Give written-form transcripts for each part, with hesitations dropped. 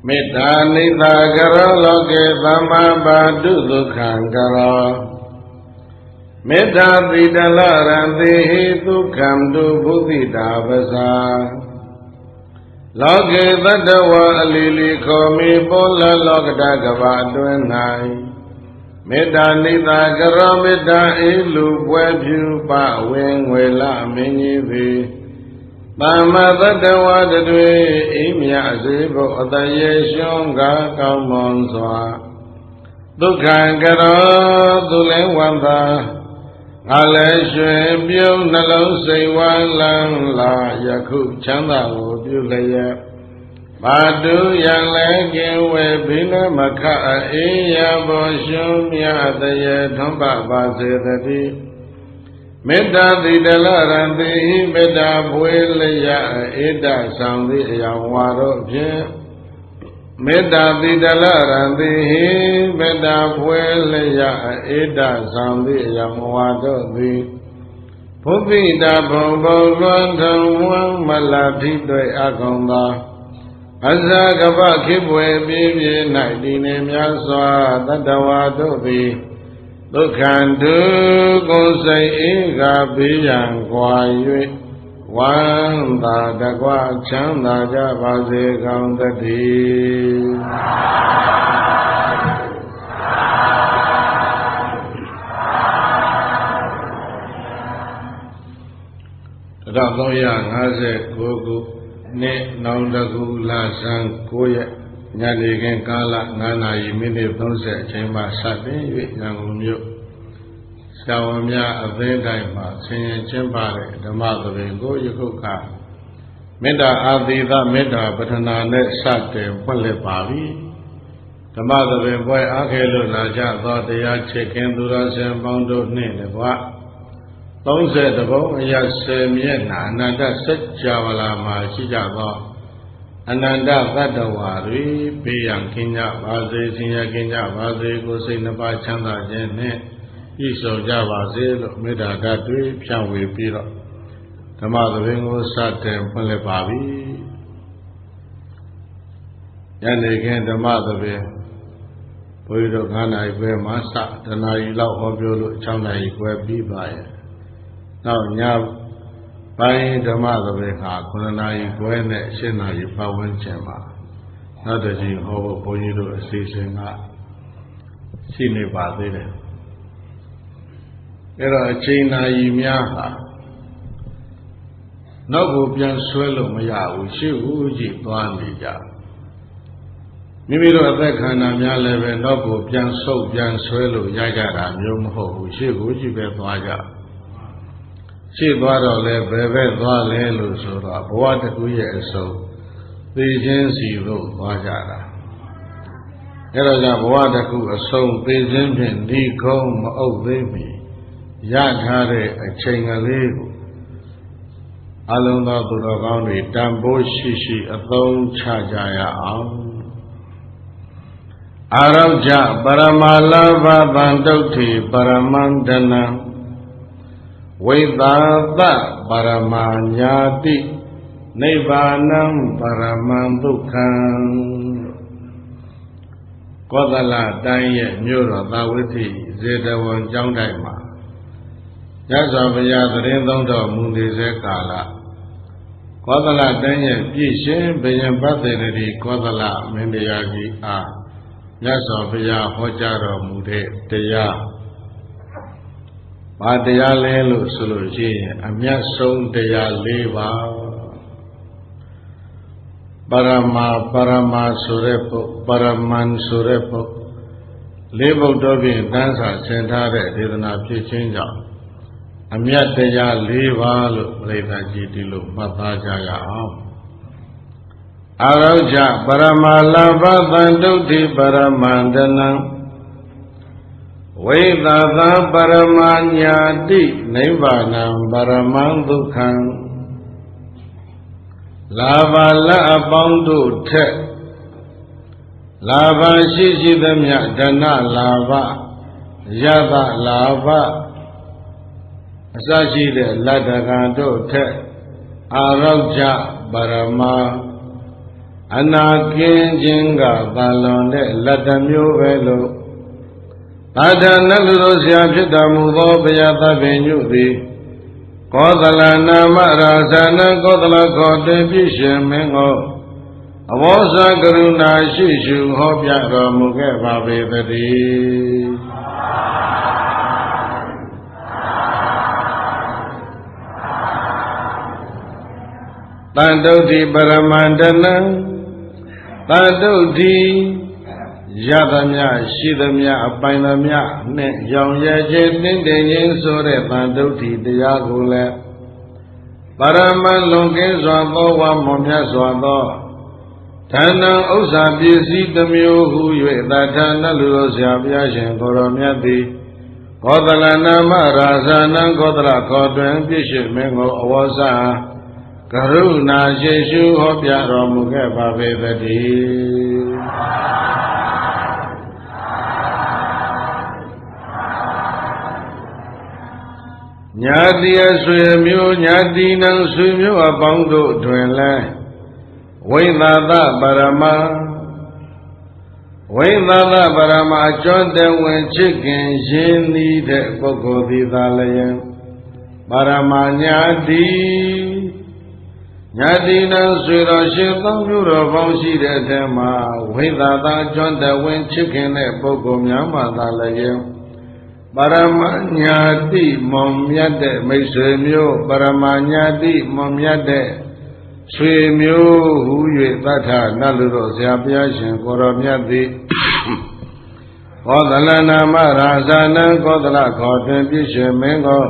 မေတ္တာနိသကရောလောကေသမ္မာပါတုဒုက္ခံကရောမေတ္တာတိတလရံတိဟိဒုက္ခံတုဘုဒ္ဓိတာပဇာလောကေတတဝအလီလီခောမိပေါလလောကတကဘာအတွင်း၌မေတ္တာနိသကရောမေတ္တာအေလူပွဲဖြူပဝင်းငွေလမင်းကြီးသည်သမ္မာတတဝတတွေအိမြစေဖို့အတရေရှုံးကကောင်းမွန်စွာဒုက္ခကရောသူလည်းဝန္တာငါလည်းရွှင်ပြုံးနှလုံးစိတ်ဝမ်းလန်းလာယခုချမ်းသာကိုပြုလျက်ဘာတုယံလည်းကင်ဝေဘိနမခအေးရဘောရှုံးမြတရေထွန်းပပါစေတည်းမေတ္တာတိတလရံတိမေတ္တာဘွေလျက်ဧတဆောင်သည့်အယောင်ဝါတို့ဖြင့်မေတ္တာတိတလရံတိမေတ္တာဘွေလျက်ဧတဆောင်သည့်အယောင်ဝါတို့သည်ဘုဒ္ဓိတာဘုံဘုံလွန်ထုံဝမ်းမလတိတွေ့အကုန်သောအဇာကပခိပွေပြည့်ပြည့်၌တည်နေများစွာတတဝါတို့သည်ဒုက္ခံတုကိုယ်စိတ်ဧကဘေးရန်ကွာ၍ဝမ်းသာတကွချမ်းသာကြပါစေကောင်းသတည်း1359ခုနှစ်နောင်တကူလဆန်း9ရက်ညနေခင်းကာလ9နာရီမိနစ်30အချိန်မှစတင်၍ရန်ကုန်မြို့ဆရာဝန်များအသင်းတိုင်းမှာဆင်ရင်ကျင်းပတဲ့ဓမ္မသဘင်ကိုယခုကမေတ္တာအာသီသမေတ္တာပထနာနဲ့စတင်ဖွင့်လှစ်ပါပြီဓမ္မသဘင်ပွဲအားခဲလို့လာကြသောတရားချစ်ခင်သူတော်စင်ပေါင်းတို့နှင့်တကွ30ဘုံအရာ10မျက်နှာအနန္တစัจ java လာမှာရှိကြသောအနန္တသတ္တဝါတွေဘေးရန်ကင်းကြပါစေဆင်းရဲကင်းကြပါစေကိုယ်စိတ်နှပါချမ်းသာခြင်းနှင့်ပြည့်စုံကြပါစေလို့မေတ္တာဓာတ်တွေဖြန့်ဝေပြီးတော့ဓမ္မသဘင်ကိုစတင်ဖွင့်လှစ်ပါပြီညနေခင်းဓမ္မသဘင်ဘုရားတို့9နာရီခွဲမှာစတနာရီလောက်ဟောပြောလို့6နာရီခွဲပြီးပါရဲ့နောက်ညပိုင်းဓမ္မသဘင်ဟာ9နာရီခွဲနဲ့10နာရီပတ်ဝန်းကျင်မှာနောက်တစ်ချိန်ဟောဖို့ဘုန်းကြီးတို့အစီအစဉ်ကရှိနေပါသေးတယ်အဲ့တော့အချိန်နာရီများဟာနောက်ကိုပြန်ဆွဲလို့မရဘူးရှေ့ဦးကြည့်သွားနေကြမိမိတို့အသက်ခန္ဓာများလည်းပဲနောက်ကိုပြန်ဆုပ်ပြန်ဆွဲလို့ရကြတာမျိုးမဟုတ်ဘူးရှေ့ကိုကြည့်ပဲသွားကြရှေ့သွားတော့လဲဘယ်ဘက်သွားလဲလို့ဆိုတော့ဘဝတစ်ခုရဲ့အဆုံးသိခြင်းစီလို့သွားကြတာအဲ့တော့ကဘဝတစ်ခုအဆုံးသိခြင်းဖြင့်ဒီကုန်းမအုပ်သေးမီရထားတဲ့အချိန်ကလေးကိုအလုံးသောသူတော်ကောင်းတွေတန်ဖိုးရှိရှိအသုံးချကြရအောင်အာရောကြပရမလာဘဗန္တုဋ္ဌိပရမန္တနံဝိသာသပရမညာတိနိဗ္ဗာနံပရမံဒုက္ခံကောသလတိုင်းရဲ့မြို့တော်သာဝတိဇေတဝန်ကျောင်းတိုင်းမှာရသော်ဘုရားသတင်းသုံးတော်မူနေစေကာလကောသလတိုင်းရဲ့ပြည့်ရှင်ဘယံပတ္တေတိကောသလမင်းတရားကြီးအားရသော်ဘုရားဟောကြားတော်မူတဲ့တရားဘာတရားလဲလို့ဆိုလို့ရှိရင်အမြတ်ဆုံးတရား၄ပါးပရမဆိုတဲ့ပုပရမန်ဆိုတဲ့ပုလေးဘုဒ္ဓဖြင့်တန်းစာဆင်ထားတဲ့ဒေသနာဖြစ်ခြင်းကြောင့်အမြတ်တရား၄ပါးလို့ပြိဿကြီးဒီလိုမှတ်သားကြရအောင်အာရောကြပရမလာဘသန္တုဋ္ဌိပရမန္တနံဝိသာသပရမညာတိနိဗ္ဗာနံပရမံဒုက္ခံလာဘလအပေါင်းတို့ထက်လာဘရှိရှိသမျှဒနလာဘယသလာဘအစရှိတဲ့လတ္တကံတို့ထက်အာရောကြပရမ အနာကင်းခြင်းကသာလွန်တဲ့လက်တစ်မျိုးပဲလို့သာဓနလူတို့ဆရာဖြစ်တော်မူသောဘုရားသဗ္ဗညုသည်ကောသလနာမရာဇာနကောသလခေါ်တွင်ပြည့်ရှင်မင်းကိုအဘောဇကရုဏာရှိရှုဟောပြတော်မူခဲ့ပါပေသတည်းတန်တုဋ္ဌိပရမန္တနံတန်တုဋ္ဌိရသမျှရှိသမျှအပိုင်သမျှနဲ့ရောင်ရခြင်းတင်းတင်ခြင်းဆိုတဲ့တန်တုဋ္ဌိတရားကိုလည်းပရမန်လွန်ကင်းစွာသောဝါမွန်မြတ်စွာသောဌာနံဥစ္စာပစ္စည်းတစ်မျိုးဟု၍တထနလူတော်ဆရာဘုရားရှင်ကိုရောမြတ်သည်ကောသလနာမရာဇာနံကောသလခေါ်တွင်ပြည့်စုံမင်းကိုအဝေါစာကရုဏာရှိရှုဟောပြတော်မူခဲ့ပါပေသတည်းညာတိအဆွေမျိုးညာတိနံဆွေမျိုးအပေါင်းတို့တွင်လည်းဝိသသပရမဝိသသပရမအကျွမ်းတဝင်ချစ်ခင်ရင်းသည်တဲ့ပုဂ္ဂိုလ်သည်သာလျင်ပရမညာတိညာတိနံဆွေတော်ရှင်သောမျိုးတော်ပေါင်းရှိတဲ့အထက်မှာဝိသသအကျွမ်းတဝင်ချစ်ခင်တဲ့ပုဂ္ဂိုလ်များမှသာလျင်ပရမညာတိမွန်မြတ်တဲ့မိတ်ဆွေမျိုးပရမညာတိမွန်မြတ်တဲ့ဆွေမျိုးဟူ၍သတ္ထနတ်လူတို့ဆရာဘုရားရှင်ကိုရောမြတ်သည်ကောသလနာမရာဇာနံကောသလခေါ်တွင်ပြည့်စုံမင်းကို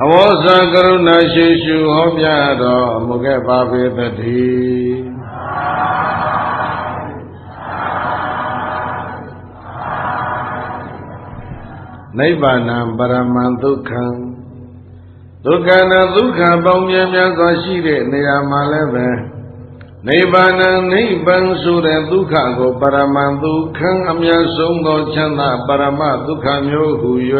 အဝေါဇကရုဏာရှိရှုဟောပြတော်မူခဲ့ပါပေသတည်းနိဗ္ဗာန်ပရမံဒုက္ခံဒုက္ခနာဒုက္ခပေါင်းများများစွာရှိတဲ့နေရာမှာလည်းပဲနိဗ္ဗာန်နိဗ္ဗာန်ဆိုတဲ့ဒုက္ခကိုပရမံဒုက္ခံအမြတ်ဆုံးသောချမ်းသာပရမဒုက္ခမျိုးဟူ၍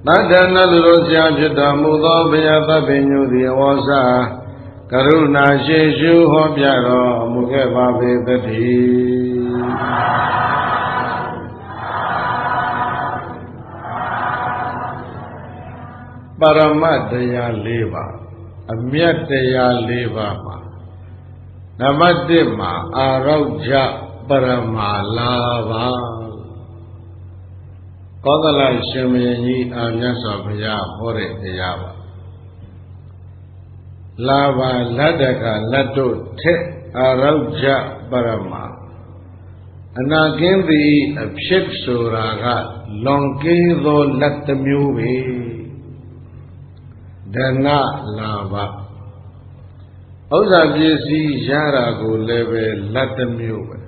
သတ္တနလူတို့ဆရာဖြစ်တော်မူသောဘုရားသဗ္ဗညုသည်ဝါစာကရုဏာရှိရှုဟောပြတော်မူခဲ့ပါပေသတည်းပရမတ်တရား၄ပါးအမြတ်တရား၄ပါးမှာနံပါတ်1မှာအာရောကြပရမလာပါကောသလရှင်မင်းကြီးအာမြတ်စွာဘုရားဟောတဲ့တရားပါလာပါလတ္တကလတ်တို့ထက်အာရောကြပရမအနာကင်းသည်အဖြစ်ဆိုတာကလွန်ကင်းသောလက်တစ်မျိုးပဲဒနလာဘဥစ္စာပစ္စည်းရတာကိုလည်းပဲလက်တစ်မျိုးပဲ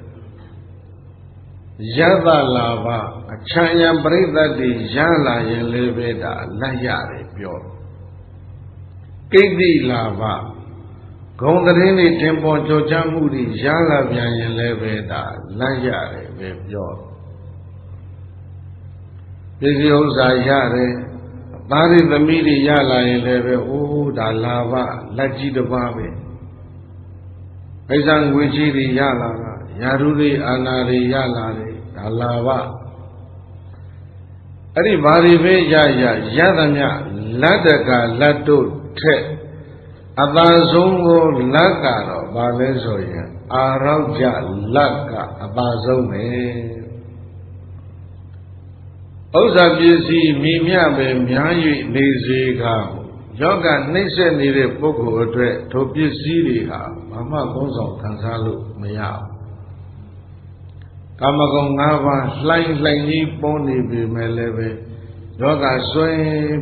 ယသလာဘအချမ်းရံပရိသတ်တွေရလာရင်လည်းပဲဒါလက်ရတယ်ပြောကိတ္တိလာဘဂုံတရင်တွေတင်ပေါ်ကြော်ချမှုတွေရလာပြန်ရင်လည်းပဲဒါလက်ရတယ်ပဲပြောပစ္စည်းဥစ္စာရတယ်သားရသမီးတွေရလာရင်လည်းပဲအိုးဒါလာဘလက်ကြီးတစ်ပါးပဲအိဇံငွေကြီးတွေရလာတာယာရုတွေအာနာတွေရလာတယ်ဒါလာဘအဲ့ဒီဘာတွေပဲရသမျှလတ္တကလတ်တို့ထက်အတန်ဆုံးကိုလက်ကတော့ဘာလဲဆိုရင်အာရောကြလတ်ကအတန်ဆုံးပဲဥစ္စာပစ္စည်းမိမြပဲများ၍နေစေကားယောဂနှိမ့်ဆက်နေတဲ့ပုဂ္ဂိုလ်အတွက်ထိုပစ္စည်းတွေဟာဘာမှသုံးဆောင်ခံစားလို့မရဘူးကာမဂုဏ်၅ပါးလှိုင်းကြီးပုံနေပြီမဲ့လည်းပဲယောဂဆွဲ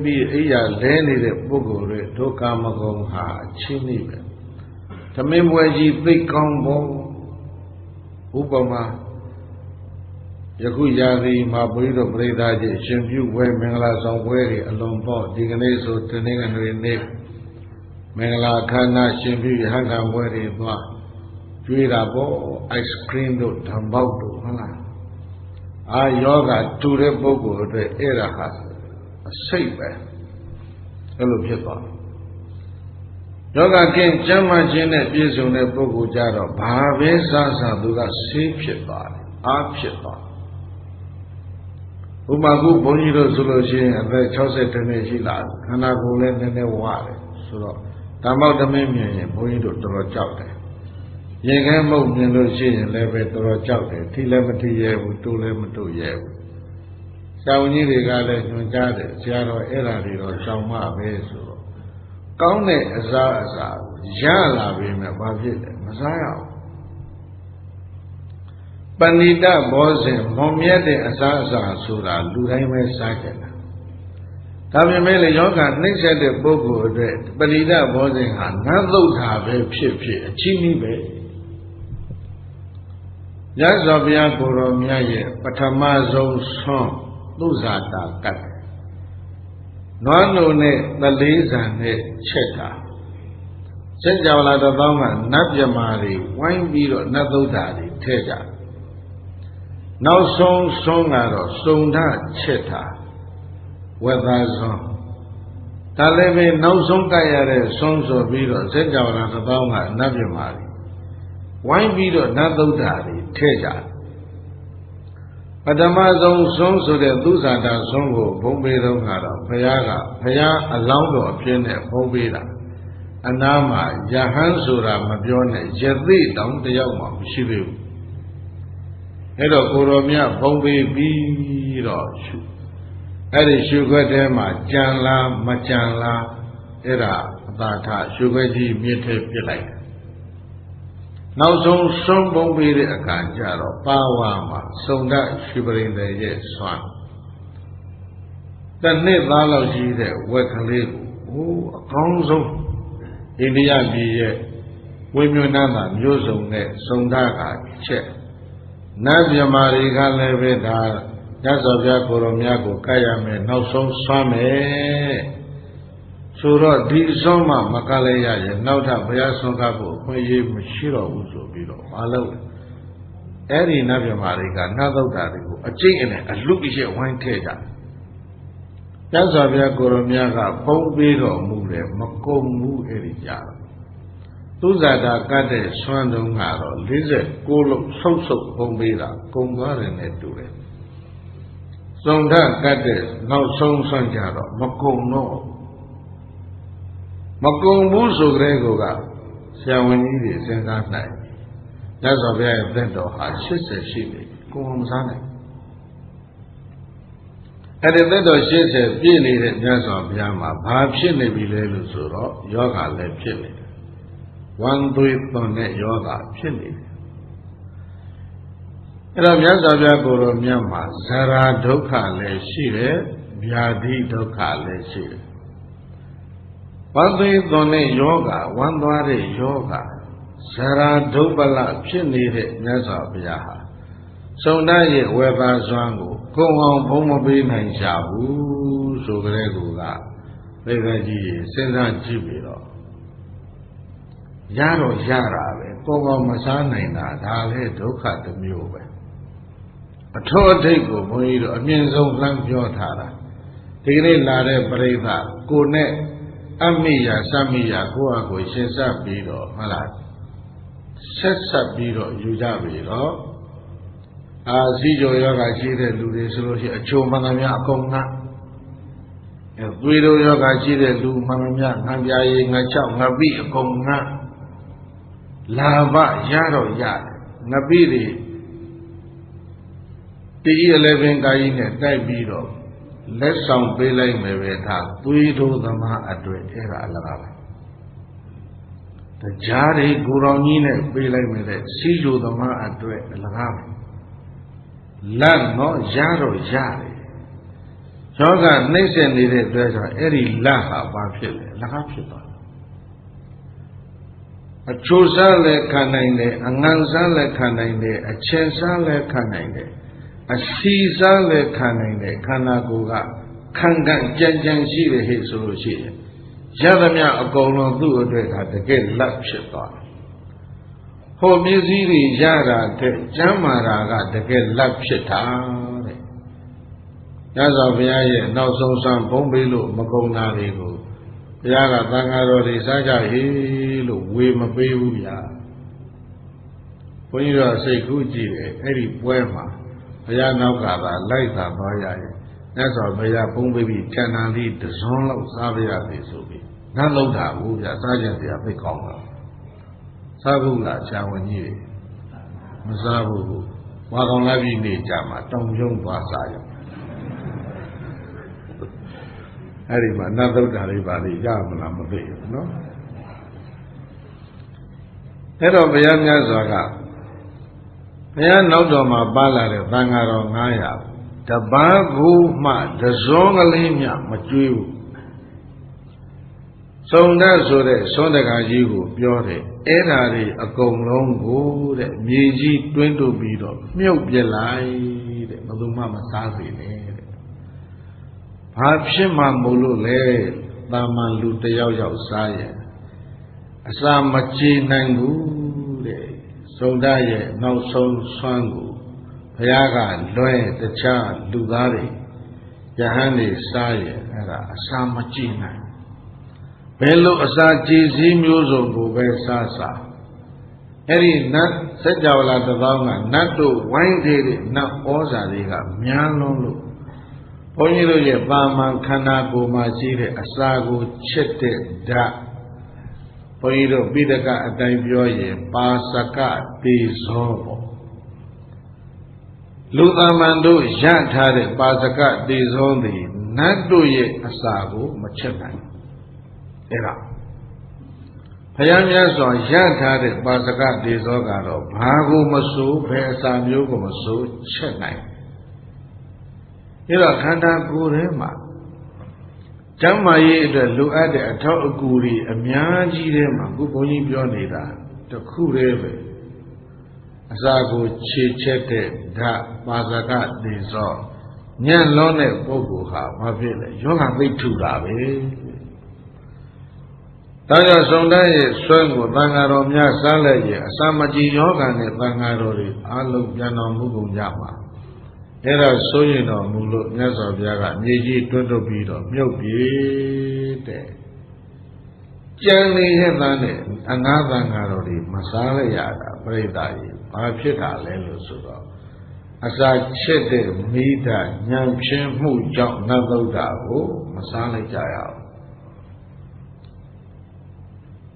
ပြီးအိယာလဲနေတဲ့ပုဂ္ဂိုလ်တွေဒုက္ခမဂုဏ်ဟာချင်းနေပဲသမင်းပွဲကြီးသိကောင်းဖို့ဥပမာယခုရာသီမှာဘုရားတို့ပြိဿကြီးရှင်ပြုပွဲမင်္ဂလာဆောင်ပွဲတွေအလွန်ပေါ့ဒီကနေ့ဆိုတနင်္ဂနွေနေ့မင်္ဂလာခမ်းနားရှင်ပြုရဟန်းခံပွဲတွေသွားကျွေးတာပေါ့ ice cream တို့ဓမ္ပေါက်တို့ဟုတ်လားအာယောဂတူတဲ့ပုဂ္ဂိုလ်အတွက်အဲ့ဒါဟာအစိတ်ပဲအဲ့လိုဖြစ်သွား ယောဂကင်းကျမ်းမာခြင်းနဲ့ပြည့်စုံတဲ့ပုဂ္ဂိုလ်ကြတော့ဘာပဲစားစားသူကဆေးဖြစ်သွားတယ်အားဖြစ်သွားဥပမာခုဘုန်းကြီးတို့ဆိုလို့ရှိရင်အသက်60နှစ်ရှိလာခန္ဓာကိုယ်လည်းနည်းနည်းဝရတယ်ဆိုတော့ဓမ္မောက်သမင်းမြင်ရင်ဘုန်းကြီးတို့တော်တော်ကြောက်တယ်ရင်ခဲမုတ်မြင်လို့ရှိရင်လည်းပဲတော်တော်ကြောက်တယ်ထိလည်းမထိရဲဘူးတိုးလည်းမတိုးရဲဘူးဆရာဝန်ကြီးတွေကလည်းညွှန်ကြားတယ်ဆရာတော်အဲ့ဒါတွေတော့ရှောင်မပဲဆိုတော့ကောင်းတဲ့အစားအစာရလာပြီမဲ့ဘာဖြစ်လဲမစားရဘူးပဏိတဘောဇဉ်မွန်မြတ်တဲ့အစားအစာဆိုတာလူတိုင်းပဲစားကြတယ်ဒါပေမဲ့လေယောဂနှိမ့်ဆက်တဲ့ပုဂ္ဂိုလ်အတွက်ပဏိတဘောဇဉ်ဟာနတ်သုတ်တာပဲဖြစ်ဖြစ်အချင်းကြီးပဲရသော်ဘုရားကိုယ်တော်မြတ်ရဲ့ပထမဆုံးဆွမ်းသုဇာတာကတ်နွားနိုနဲ့သလေးဆံနဲ့ချက်တာစัจ java လာတစ်ပေါင်းကနတ်မြမာတွေဝိုင်းပြီးတော့နတ်သုဒ္ဓါတွေထည့်ကြနောက်ဆုံးဆုံးကတော့စုံထချက်တာဝက်သားစွန်းဒါလည်းပဲနောက်ဆုံးကပ်ရတဲ့ဆုံးဆိုပြီးတော့စัจ java လာတစ်ပေါင်းကနတ်မြမာတွေဝိုင်းပြီးတော့နတ်သုဒ္ဓါတွေထည့်ကြပထမဆုံးဆုံးဆိုတဲ့သုဇာတာဆုံးကိုဘုံပေးတော့ကတော့ဘုရားအလောင်းတော်အဖြစ်နဲ့ဘုံပေးတာအနာမှာယဟန်ဆိုတာမပြောနဲ့ယသိတောင်တယောက်မှမရှိသေးဘူးအဲ့တော့ကိုတော်မြတ်ဘုံပေးပြီးတော့ရှုအဲ့ဒီရှုခွက်ထဲမှာကြံလားမကြံလားအဲ့ဒါအသာထရှုခွက်ကြီးမြစ်ထဲပြစ်လိုက်နောက်ဆုံးဆုံးပုံပေးတဲ့အခါကျတော့ပါဝါမှာစုံဒရှုပရိသေရဲ့ဆွမ်းတစ်နှစ်သားလောက်ရှိတဲ့ဝက်ကလေးကိုအကောင်းဆုံးအိန္ဒိယပြည်ရဲ့ဝိမြုဏတာမျိုးစုံနဲ့စုံဒကချက်နတ်မြမာတွေကလည်းပဲဒါရသော်ပြကိုယ်တော်များကိုကပ်ရမယ်နောက်ဆုံးဆွမ်းမယ်ဆိုတော့ဒီဆွမ်းမှမကလည်းရရင်နောက်ထပ်ဘုရားဆွမ်းကပ်ဖို့အခွင့်အရေးမရှိတော့ဘူးဆိုပြီးတော့မလုပ်အဲ့ဒီနတ်မြမာတွေကနတ်သုဒ္ဓါတွေကိုအကျိတ်နဲ့အလူအရက်ဝိုင်းထည့်ကြရသော်ပြကိုယ်တော်များကဖုံးပေးတော်မူတယ်မကုန်ဘူးအဲ့ဒီကြတော့သုဇာတာကတ်တဲ့ဆွမ်းတုံးကတော့46လုံးဆုပ်ဆုပ်ဖုံးပေးတာကုန်သွားတယ်နဲ့တူတယ်စုံထကတ်တဲ့နောက်ဆုံးဆွမ်းကြတော့မကုန်တော့မကုန်ဘူးဆိုကြတဲ့ကောကဆရာဝန်ကြီးတွေစဉ်းစားနိုင်ရသော်ဘုရားရဲ့သက်တော်ဟာ80ရှိနေကိုယ်မစားနိုင်အဲ့ဒီသက်တော်80ပြည့်နေတဲ့မြတ်စွာဘုရားမှာဘာဖြစ်နေပြီလဲလို့ဆိုတော့ယောဂလည်းဖြစ်နေတယ်ဝမ်းသွေးသွန်တဲ့ယောဂဖြစ်နေတယ်အဲ့တော့မြတ်စွာဘုရားကိုယ်တော်မြတ်မှာဇရာဒုက္ခလည်းရှိတယ်ဗျာတိဒုက္ခလည်းရှိတယ်ဝမ်းသွေးသွန်တဲ့ယောဂဝမ်းသွားတဲ့ယောဂဇရာဒုပ္ပလဖြစ်နေတဲ့မြတ်စွာဘုရားဟာစုံတတ်ရဲ့ဝေဘာစွမ်းကိုကုံအောင်ဘုံမပေးနိုင်ရှာဘူးဆိုကြတဲ့ကူကသိက္ခာကြီးစဉ်းစားကြည့်ပြီးတော့ရတော့ရတာပဲကုံအောင်မစားနိုင်တာဒါလည်းဒုက္ခတစ်မျိုးပဲအထောအထိတ်ကိုဘုန်းကြီးတို့အမြင့်ဆုံးလှမ်းပြောထားတာဒီကနေ့လာတဲ့ပရိသတ်ကိုနဲ့အမိယာစမိယာကိုယ့်အကိုရှင်းစပ်ပြီးတော့ဟုတ်လားဆက်ဆက်ပြီးတော့ယူကြပြီတော့စီကြောယောဂရှိတဲ့လူတွေဆိုလို့ရှိရင်အချိုမှန်သမျှအကုန်ငှသွေးတို့ယောဂရှိတဲ့လူမှန်သမျှငံပြာရည်ငါချောက်ငါပိအကုန်ငှလာဘရတော့ရတယ်ငပိတွေတီး11ကာကြီးနဲ့တိုက်ပြီးတော့လက်ဆောင်ပေးလိုက်မယ်ပဲဒါသွေးတို့သမားအတွက်အဲ့ဒါအလကားပဲတရားတွေကိုယ်တော်ကြီးနဲ့ပေးလိုက်မယ်တဲ့စီဂျိုသမားအတွက်အလကားပဲလတ်တော့ရတော့ရတယ်ယောဂနှိမ့်ဆက်နေတဲ့အတွက်ဆိုအဲ့ဒီလတ်ဟာဘာဖြစ်လဲလကားဖြစ်သွားအချိုစားလည်းခံနိုင်တယ်အငံစားလည်းခံနိုင်တယ်အချင်စားလည်းခံနိုင်တယ်အစီစားလည်းခံနိုင်တယ်ခန္ဓာကိုယ်ကခံခံကြံကြံရှိတယ်ဟဲ့ဆိုလို့ရှိရင်ရသမျှအကုန်လုံးသူ့အတွက်ကတကယ်လက်ဖြစ်သွားတယ်ဟိုမျက်စိတွေရတာတဲ့ကျမ်းမာတာကတကယ်လက်ဖြစ်တာတဲ့ရသော်ဘုရားရဲ့နောက်ဆုံးဆံဘုံပေးလို့မကုန်တာတွေကို ဘုရားကသံဃာတော်တွေစားကြဟေးလို့ဝေမပေးဘူးဗျာဘုန်းကြီးတို့စိတ်ကူးကြည့်တယ်အဲ့ဒီပွဲမှာဘုရားနောက်ကသာလိုက်သာသွားရရဲ့မြတ်စွာဘုရားပုံပေးပြီးဌာနလေးတစွန်းလောက်စားပြရပြီဆိုပြီးနတ်လုံးတာဘူးဗျာစားကြစရာသိကောင်းတာစားဘူးလားဆရာဝန်ကြီးတွေမစားဘူးဝါကောင်လာပြီးနေကြမှာတောင်ပြုံးသွားစားရအဲ့ဒီမှာနတ်သုဒ္ဓလေးပါလိရမလားမသိဘူးနော်အဲ့တော့ဘုရားမြတ်စွာကဘုရားနောက်တော်မှာပါလာတဲ့သံဃာတော်900တပန်းကူမှတစွန်းကလေးမြမကျွေးဘူးစုံတတ်ဆိုတဲ့သွန်တကာကြီးကိုပြောတယ်အဲ့ဓာတွေအကုန်လုံးကိုတဲ့မြေကြီးတွင်းတို့ပြီးတော့မြုပ်ပြလိုက်တဲ့ဘယ်သူမှမစားစေနဲ့တဲ့ဘာဖြစ်မှမို့လို့လဲတာမန်လူတယောက်ယောက်စားရဲ့အစာမကြေနိုင်ဘူးတဲ့စုံတတ်ရဲ့နောက်ဆုံးဆွမ်းကိုဘုရားကလွဲတခြားလူသားတွေယဟန်တွေစားရဲ့အဲ့ဒါအစာမကြေနိုင်ဘယ်လိုအစာကြည်စည်းမျိုးစုံကိုပဲစားစားအဲ့ဒီနတ်စัจ java လာတစ်ပေါင်းကနတ်တို့ဝိုင်းသေးတဲ့နတ်ဩဇာတွေကများလုံးလို့ဘုန်းကြီးတို့ရဲ့ပါမန်ခန္ဓာကိုယ်မှာရှိတဲ့အစာကိုချက်တဲ့ဓာတ်ဘုန်းကြီးတို့ပိဋကအတိုင်းပြောရင်ပါစကတေဇောပေါ့လူသမန်တို့ရထားတဲ့ပါစကတေဇောသည်နတ်တို့ရဲ့အစာကိုမချက်နိုင်အဲ့ဒါဘုရားမြတ်စွာရထားတဲ့ပါစကတေဇောကတော့ဘာကိုမဆိုဘယ်အစာမျိုးကိုမဆိုချက်နိုင်အဲ့တော့ခန္ဓာကိုယ်ထဲမှာကျမ်းမာရေးအတွက်လိုအပ်တဲ့အထောက်အကူတွေအများကြီးထဲမှာခုဘုန်းကြီးပြောနေတာတခုတည်းပဲအစာကိုခြေချက်တဲ့ဓာတ်ပါစကတေဇောညံ့လွန်းတဲ့ပုဂ္ဂိုလ်ဟာဘာဖြစ်လဲယောဂသိထူတာပဲဒါကြောင့်ဆုံးတတ်ရဲ့ဆွမ်းကိုသံဃာတော်များစားလိုက်ရဲ့အစာမကြည်ယောဂနဲ့သံဃာတော်တွေအလုံးပြန်တော်မူကုန်ကြမှာအဲ့ဒါဆိုရင်တော်မူလို့မြတ်စွာဘုရားကမြေကြီးတွတ်တွတ်ပြီးတော့မြုပ်ပြေတဲ့ကြံနေရဲ့သားနဲ့အငါးသံဃာတော်တွေမစားလိုက်ရတာပြိတ္တာကြီးဘာဖြစ်တာလဲလို့ဆိုတော့အစာချစ်တဲ့မိဒဉာဏ်ဖြင်းမှုကြောင့်နတ်သုဒ္ဓကိုမစားလိုက်ကြရအောင်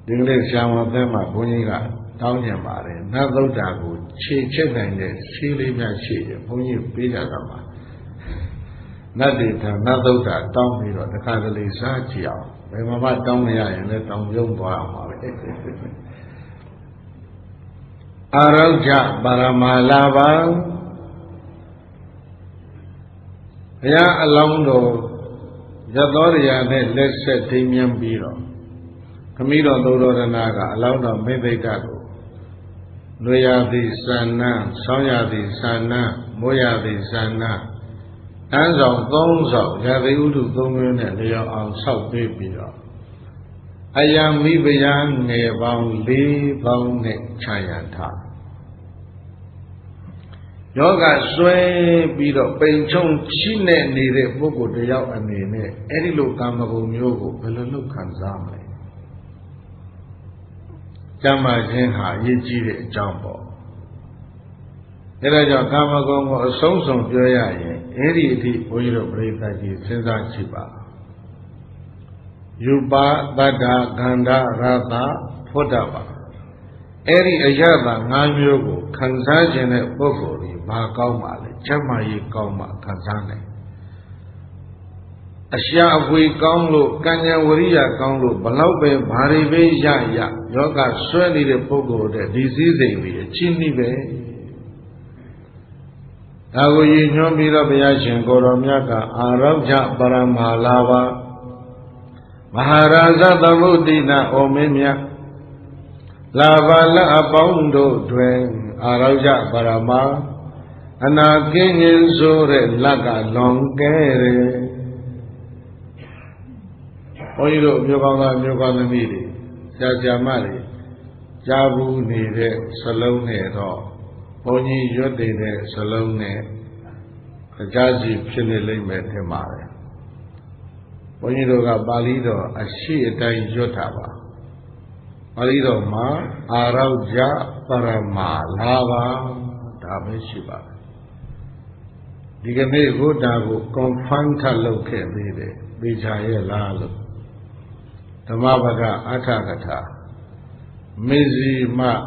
ဒီကနေ့ဆရာမအသက်မှာဘုန်းကြီးကတောင်းကြပါတယ်နတ်သုဒ္ဓကိုခြေချက်နိုင်တဲ့ဆေးလေးများရှိတယ်ဘုန်းကြီးပေးကြတာပါနတ်တွေထနတ်သုဒ္ဓတောင်းပြီးတော့တခါတလေစားကြည့်အောင်ဘယ်မှာတောင်းမရရင်လည်းတောင်းပြုံးသွားအောင်ပါပဲအာရောဂ္ဗပါရမလာပါဘုရားအလောင်းတော်ရသောတရားနဲ့လက်ဆက်ထိမ်းမြန်းပြီးတော့ခမည်းတော်သုဒ္ဓရဏကအလောင်းတော်မိသိတ္တကိုလွေရသည်သန္နဆောင်းရသည်သန္နမိုးရသည်သန္နတန်းဆောင်၃ဆောင်ရာသီဥတု၃မျိုးနဲ့လျော်အောင်ဆောက်ပေးပြီးတော့အယံမိဖုရားငယ်ပေါင်း၄ပေါင်းနဲ့ခြံရံထားယောဂဆွဲပြီးတော့ပိန်ချုံချိနဲ့နေတဲ့ပုဂ္ဂိုလ်တယောက်အနေနဲ့အဲ့ဒီလိုကာမဂုဏ်မျိုးကိုဘယ်လိုလုပ်ခံစားမလဲကျမ်းမာခြင်းဟာအရေးကြီးတဲ့အကြောင်းပေါ့အဲဒါကြောင့်ကာမဂုဏ်ကိုအဆုံးစွန်ပြောရရင်အဲ့ဒီအထိဘုန်းကြီးတို့ပြိဿကြီးစဉ်းစားကြည့်ပါယူပါတတ္တခန္ဓာရတဖွတ်တပါအဲ့ဒီအရသာ၅မျိုးကိုခံစားခြင်းတဲ့ပုဂ္ဂိုလ်ကြီးဘာကောင်းပါလဲကျမ်းမာရေးကောင်းမှခံစားနိုင်အရှာအဖွေကောင်းလို့ကံဉာဏ်ဝရိယကောင်းလို့ဘလောက်ပဲဘာတွေပဲရယောဂဆွဲနေတဲ့ပုဂ္ဂိုလ်တဲ့ဒီစည်းစိမ်ကြီးအချင်းနှိပဲဒါကိုရည်ညွှန်းပြီးတော့ဘုရားရှင်ကိုတော်မြတ်ကအာရောဂ္ဗပရမလာပါမဟာရာဇသမုဒ္ဒိနာဩမင်းမြတ်လာပါလအပေါင်းတို့တွင်အာရောဂ္ဗပရမအနာကင်းခြင်းဆိုတဲ့လက်ကလွန်ကဲတယ်ဘုန်းကြီးတို့မြို့ကောင်းသားမြို့ကောင်းသမီးတွေဆရာမတွေကြားဘူးနေတဲ့စလုံးနဲ့တော့ဘုန်းကြီးရွတ်တဲ့စလုံးနဲ့အကြစီဖြစ်နေလိမ့်မယ်ထင်ပါတယ် Bonyiroga Balido, a she a time Jotava. Balido Ma, Arauja, Parama, Lava, Dameshiba. Digame Godago, Confanta Loke, Vijaya Lalo. Tamabaga Atakata. Mizi Ma,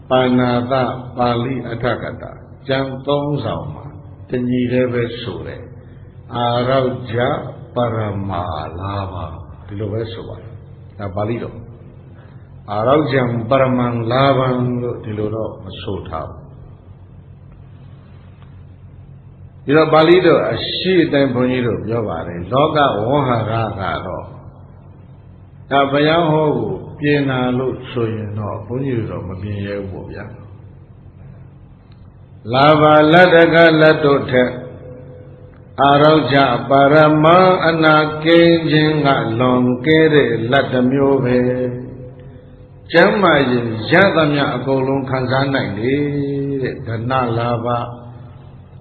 Panada, Bali Atakata. Jam Tong Sama, Tenireve Sure. Arauja. Paramalava, Tilovesova, a Balido. Araujam Paraman Lavan, Tiloro, Sota. You know, Balido, a sheet and Bonido, Yovare, Loga, Ohara, Tabayaho, Piena, Look, so you know, Bonido, Mabia, Wobia. Lava, Ladaga, Ladote. Arauja Parama Anakenjinga Longkere Latamyove Jamaji Jadamya Agolung Kanzana Dana Lava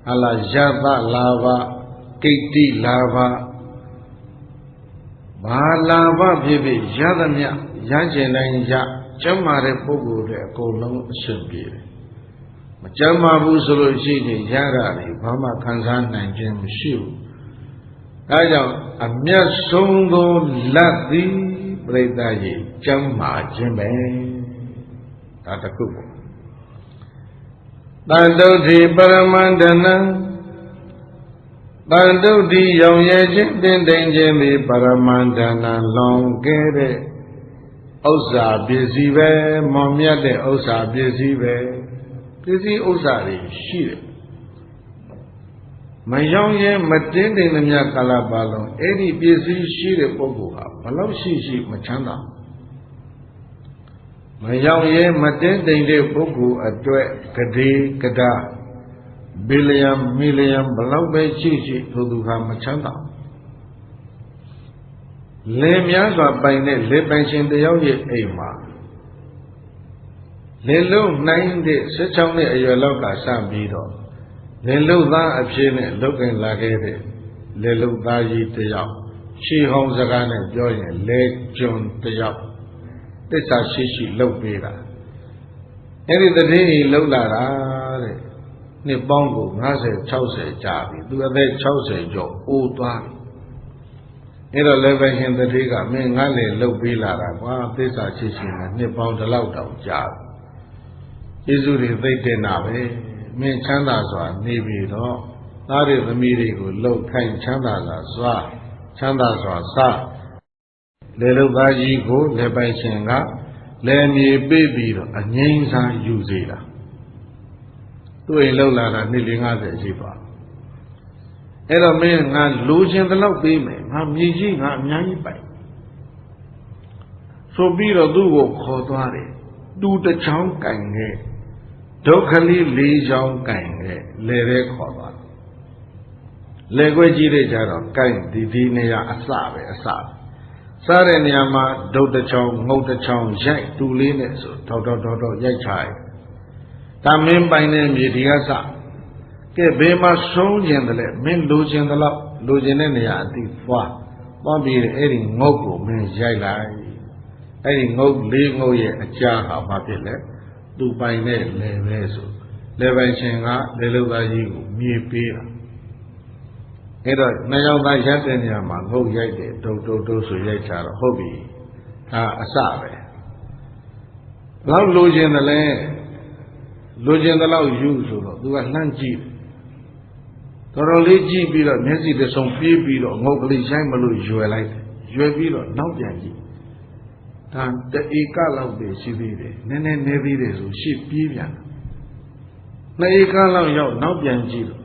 Ala Jada Lava Kiti Lava Balava Bibi Jadamya Yajananja Jamare Pogu Agolung Shubir Jamabu Soluji Yarari, Bama Kansan and Jim Shu. I don't a mere songo lati Bredaji, Jama Jime Tatakubo. Bandoti Paramandana Bandoti Young Yajin, Jimmy Paramandana, long gere Osa busy way, Momia de Osa busy way. Busy Osari, she. My young year, Matin in the Yakalabalo, any busy she de Poguha, Palau she, Machanda. My young year, Matin de Pogu, a duet, Kade, Kada, Million, Balau by Chichi, Toduha Machanda. Lemyaga by net, Lepansin the young year, Ema. Lelu 9 days, such only a Yoloka Sam Bido. Lelu da a chin looking like it. Lelu Daji the Yap. She homes a gun and join Lake June the Yap. This is she look bigger. Any the day Lola Nibongo, Nase Chause Jabi, do a day Chause Joe, old one. In a level in the Riga, Mingale look Bilara, this is she and Nibon the loud of Jab. Isuri they did not mean Chandaza, Nibi, no. That is the meeting with low kind Chandaza, Swa, Chandaza, Sa. Little Baji go, Lebai Chenga, let me baby, a Nyansa Uzida. To a low ladder, kneeling at the Zipa. Ella man not losing the love payment, I'm using a Nyan by. So be a duo called do the chunk and Dokali Li Jong Kang, Lere Kova. Leguaji de Jaro, Kang, Didinea Asabe, Asab. Sareniama, Do the Chong, Mo the Chong, Jack, two linets, Toto, Yachai. Tamim by name Yidiasa. Ke Bema Song Yendele, men losing the love, losing any anti-fa. Bobby Edding Mogo means Yailai. Edding Mog, Ling Oye, a Jaha, Mapile. Do by name, Leveso. Levensinga, Lelugaji, me Pira. Either Nayoga Yatanyama, Ho Yate, Do so Yachar, Hobby, Asabe. Love losing the land, losing the loud usual, do a lanji. Thoroughly G. Biro, Nessie the song Piro, Mogli Shamalu, Juelite, Juebiro, no Yanji. The Ekala of the Sibide, Nene Nevides, sheep Pivian. Na Ekala, yo, no Yanji.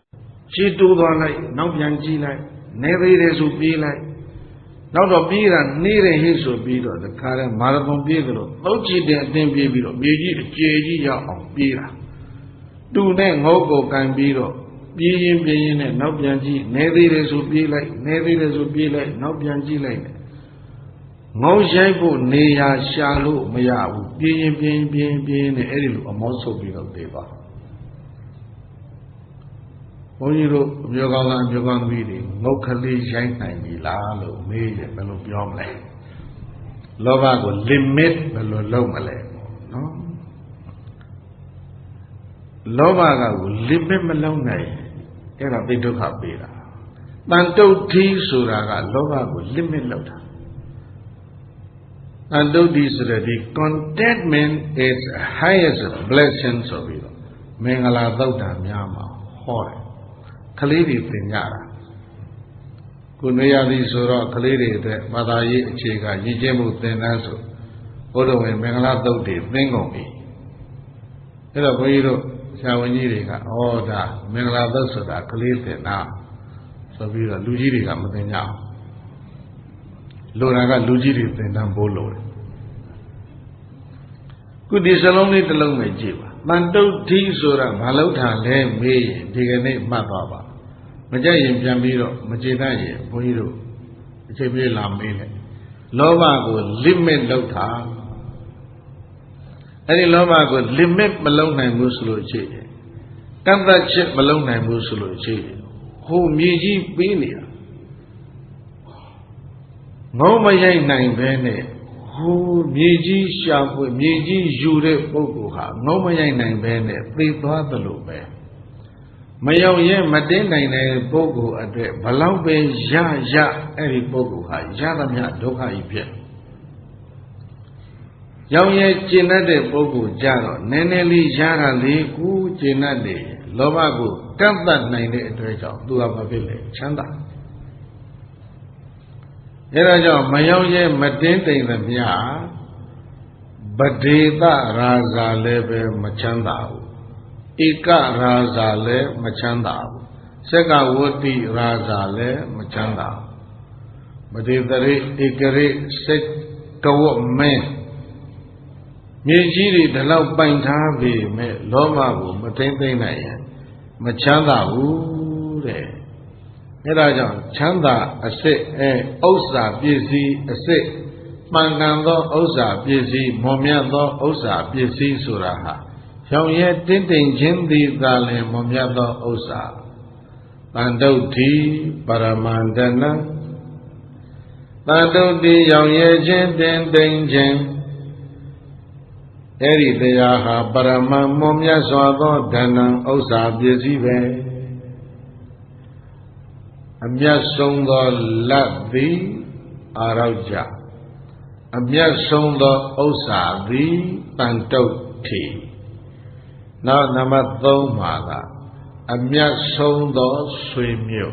She do the like, no Yanji like, Nevides would be like. Not a beer near his or beer, the current marathon beer, no cheat and then baby, J.G. on beer. Do then Hogo can be. Being and no Yanji, Nevides would be like, Nevides would be like, no Yanji like. No Jaibu, Nea, Shalu, Mayabu, being, Edilu, a most of Deva. Boniro, Yogan Vidi, locally Shanghai, Lalo, May, Melo Biomle. Lovago, limit Melo Lomale. No? Lovago, limit Melone. Era big to Capira. Manto T Suraga, Lovago, limit Loda. And though this the contentment is highest blessings of it. Mengala Dauda Myama, Hore. Kaliri Pinyara. Kunaya di Sura, Kaliri, Madayi, Chiga, Yijemu, Tenazo, Odo and Mengala Daude, Bengomi. Ella Boiro, Shawaniga, Oda, Mengala Dosoda, Kaliri now. So we are Lujiriga Matenya. Loraga Lujiri Tenambolo. Good is only the long Majiva. Manto T Sura, Malota, Le, Me, Digane, Mababa. Majay Jamiro, Majinaye, Boiro, Jabi Lamine. Lovago, limit Lota. Any Lovago, limit Malona Musulu Che. Come that ship Malona Musulu Che. Who Miji Binia. No Mayay Nine Bene. Who Miji Shapu, Miji Jure Boguha, no Mayay Nine Bene, please do the Lube. Mayo ye Madena Bogu at the Balaube Ya Eri Boguha, Yadamia Doha Ipia. Yaoye Chinade Bogu Jaro, Neneli Jara Li Gu Chinade, Lovago, Kanta Nine Treasure, do a village, Chanda. Eraja Mayoye Madente in the Mia Badeta Raza Lebe Machanda Ika Raza Le Machanda Sega Woti Raza Le Machanda Badetari Ikari Sek Kawo Me Mijiri the Lau Paintavi Me Loma Matente Naya Machanda Ure Eraja Chanda a se Osa Bizi a se Mangando Osa Bizi Momiando Osa Bizi Suraha Shauye Tintin Jindi Dale Momiando Osa Bandoti Paramandana Bandoti Yauye Jindin Dinjin Eri Deyaha Paraman Momia Swado Dana Osa Bizi Ve Amyasong the Labi Arauja Amyasong the Osa the Pantoti Now Namato Mala Amyasong the Swimio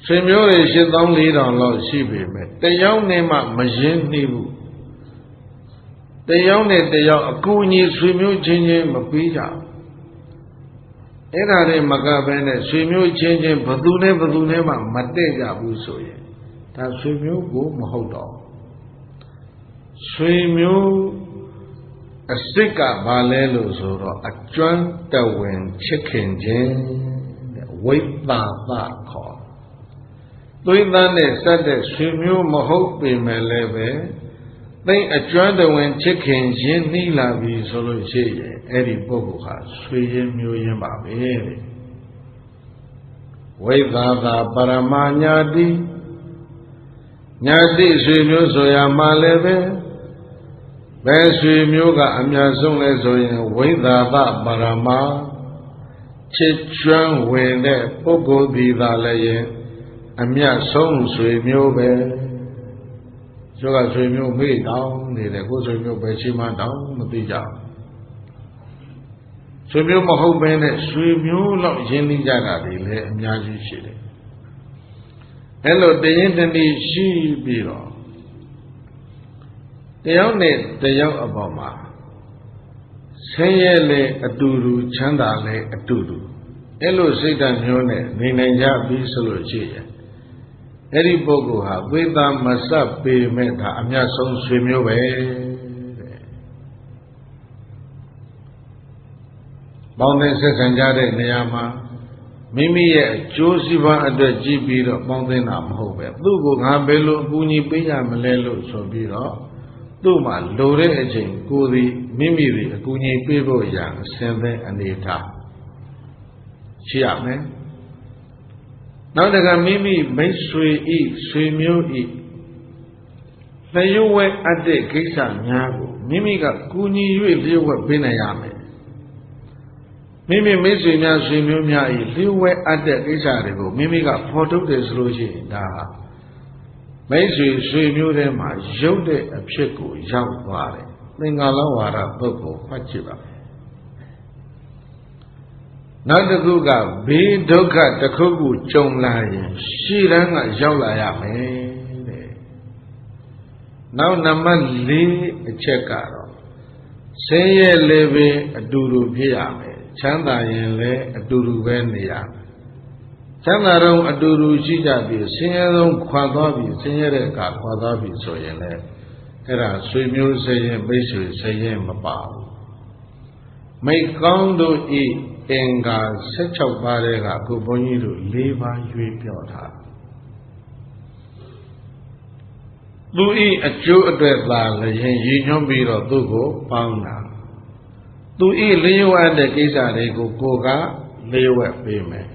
Swimio is only on Lord Shibi. The young name of Majin Nibu. The young name they are Kuni Swimio changing Mapija. Era Magabene, Swimio changing Badune Mateja Busoye. That Swimio go Mahodo. Swimio a sika Balelo Zoro, a joint the wind chicken jane, wait that call. Doing that, said that Swimio Mahope Meleve, they a joint the wind chicken jane Nila V Solo Che. Eri Boguha, Swayem Baby. Wavada Paramanyadi Nyadi Swimio Soya Maleve, Beswimioga Amyazung Zoya, Wavada Parama, Chichuan Wende, Pogo Vida Leye, Amyasung Swimio, Joga Swimio May down, the Goswimio Bechima down, Matija. Swimio Mahobene, Swimio Lok Jenny Jaga, the Yaji Shili. Hello, the Yintani Shi Biro. The only the young Obama. Sayele Aduru, Chandale Aduru. Hello, Satan Yone, Ninja Bisolo Chia. Eri Boguha, with them must up be met, Amyason Swimio. Mountain says and Jade Nayama Mimi Josiva and the Gibiro Mountain Amhobe. Lugo Hambelo, Buni Pia Malelo Sobiro, Duma, Lore Ejin, Kuri, Mimi, Guni Pivo Yang, Sende and Eta. ရှိရမယ်နောက်တကမိမိမိတ်ဆွေဤဆွေမျိုးဤလျှို့ဝဲအပ်တဲ့ကိစ္စများကိုမိမိကကူညီ၍လျှို့ဝဲပေးနိုင်ရမယ်မိမိမိတ်ဆွေများဆွေမျိုးများဤလျှို့ဝဲအပ်တဲ့ကိစ္စတွေကိုမိမိကဖော်ထုတ်တယ်ဆိုလို့ရှိရင်ဒါမိတ်ဆွေဆွေမျိုးထဲမှာရုပ်တဲ့အဖြစ်ကိုရောက်သွားတယ်သင်္ကာလဝါဒပုဂ္ဂိုလ်ဖတ်ကြည့်ပါနောက်တစ်ခုကဘေးဒုက္ခတစ်ခုခုကြုံလာရင်ရှေ့တန်းကရောက်လာရမယ်တဲ့နောက်နံပါတ်4အချက်ကတော့ဆင်းရဲလည်းပဲအတူတူဖြစ်ရမယ်ချမ်းသာရင်လည်းအတူတူပဲနေရမယ်ချမ်းသာတော့အတူတူရှိကြပြီဆင်းရဲဆုံးခွာသွားပြီဆင်းရဲတဲ့အခါခွာသွားပြီဆိုရင်လည်းအဲ့ဒါဆွေမျိုးဆင်းရဲမိတ်ဆွေဆင်းရဲမပါဘူးမိကောင်းတို့ဤအင်္ဂါ16ပါးတဲ့ကကိုဘုန်းကြီးတို့4ပါးရွေးပြောထားသူဤအကျိုးအတွက်သာလည်းရည်ညွှန်းပြီးတော့သူ့ကိုပေါင်းတာသူဤလျှို့ဝှက်တဲ့ကိစ္စတွေကိုကိုကလျှို့ဝှက်ပေးမယ်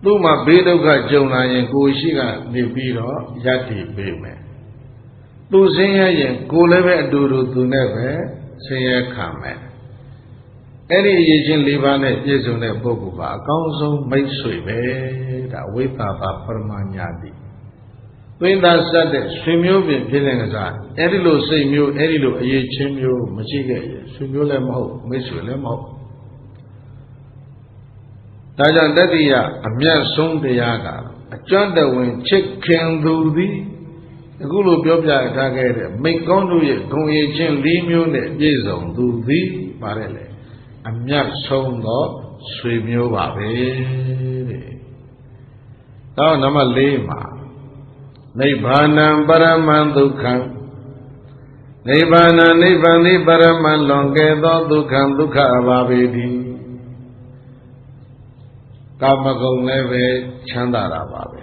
သူ့မှာဘေးဒုက္ခကြုံလာရင်ကိုရှိကနေပြီးတော့ယက်တည်ပေးမယ်သူဆင်းရဲရင်ကိုလည်းပဲအတူတူသူနဲ့ပဲဆင်းရဲခံမယ်အဲ့ဒီအရေးချင်း၄ပါးနဲ့ပြည့်စုံတဲ့ပုဂ္ဂိုလ်ကအကောင်းဆုံးမိတ်ဆွေပဲဒါဝိသဘာပရမညာတိသွင်းသားစတဲ့ဆွေမျိုးပင်ဖြစ်တဲ့ကစားအဲ့ဒီလိုစိတ်မျိုးအဲ့ဒီလိုအရေးချင်းမျိုးမရှိခဲ့ရင်ဆွေမျိုးလည်းမဟုတ်မိတ်ဆွေလည်းမဟုတ်ဒါကြောင့်တတိယအမြတ်ဆုံးတရားကအကျွမ်းတဝင်ချစ်ခင်သူသည်အခုလိုပြောပြထားခဲ့တဲ့မိကောင်းတို့ရဲ့ဂုဏ်ရည်ချင်း၄မျိုးနဲ့ပြည့်စုံသူသည်ပါတယ်လေအမြတ်ဆုံးသောဆွေမျိုးပါပဲတဲ့။နောက်နံပါတ်4မှာနိဗ္ဗာနံပရမံဒုက္ခံနိဗ္ဗာနံနိဗ္ဗာန်သည်ပရမံလွန်ကဲသောဒုက္ခံဒုက္ခပါပေသည်။ကာမဂုဏ်လည်းပဲချမ်းသာတာပါပဲ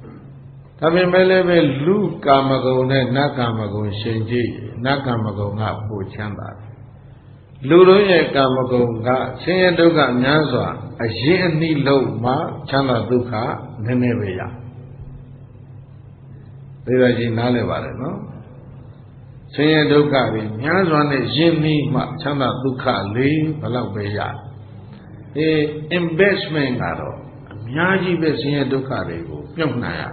။ဒါပေမဲ့လည်းပဲလူကာမဂုဏ်နဲ့နတ်ကာမဂုဏ်ရှင်ကြည့်နတ်ကာမဂုဏ်ကပိုချမ်းသာတယ်လူတို့ရဲ့ကာမဂုဏ်ကဆင်းရဲဒုက္ခများစွာအရင်အနည်းလုံးမှချမ်းသာဒုက္ခနည်းနည်းပဲရဒါကြည့်နားလည်ပါတယ်နော်ဆင်းရဲဒုက္ခတွေများစွာနဲ့ရင်းနှီးမှချမ်းသာဒုက္ခလေးဘယ်လောက်ပဲရinvestment ကတော့အများကြီးပဲဆင်းရဲဒုက္ခတွေကိုပြုတ်နိုင်ရ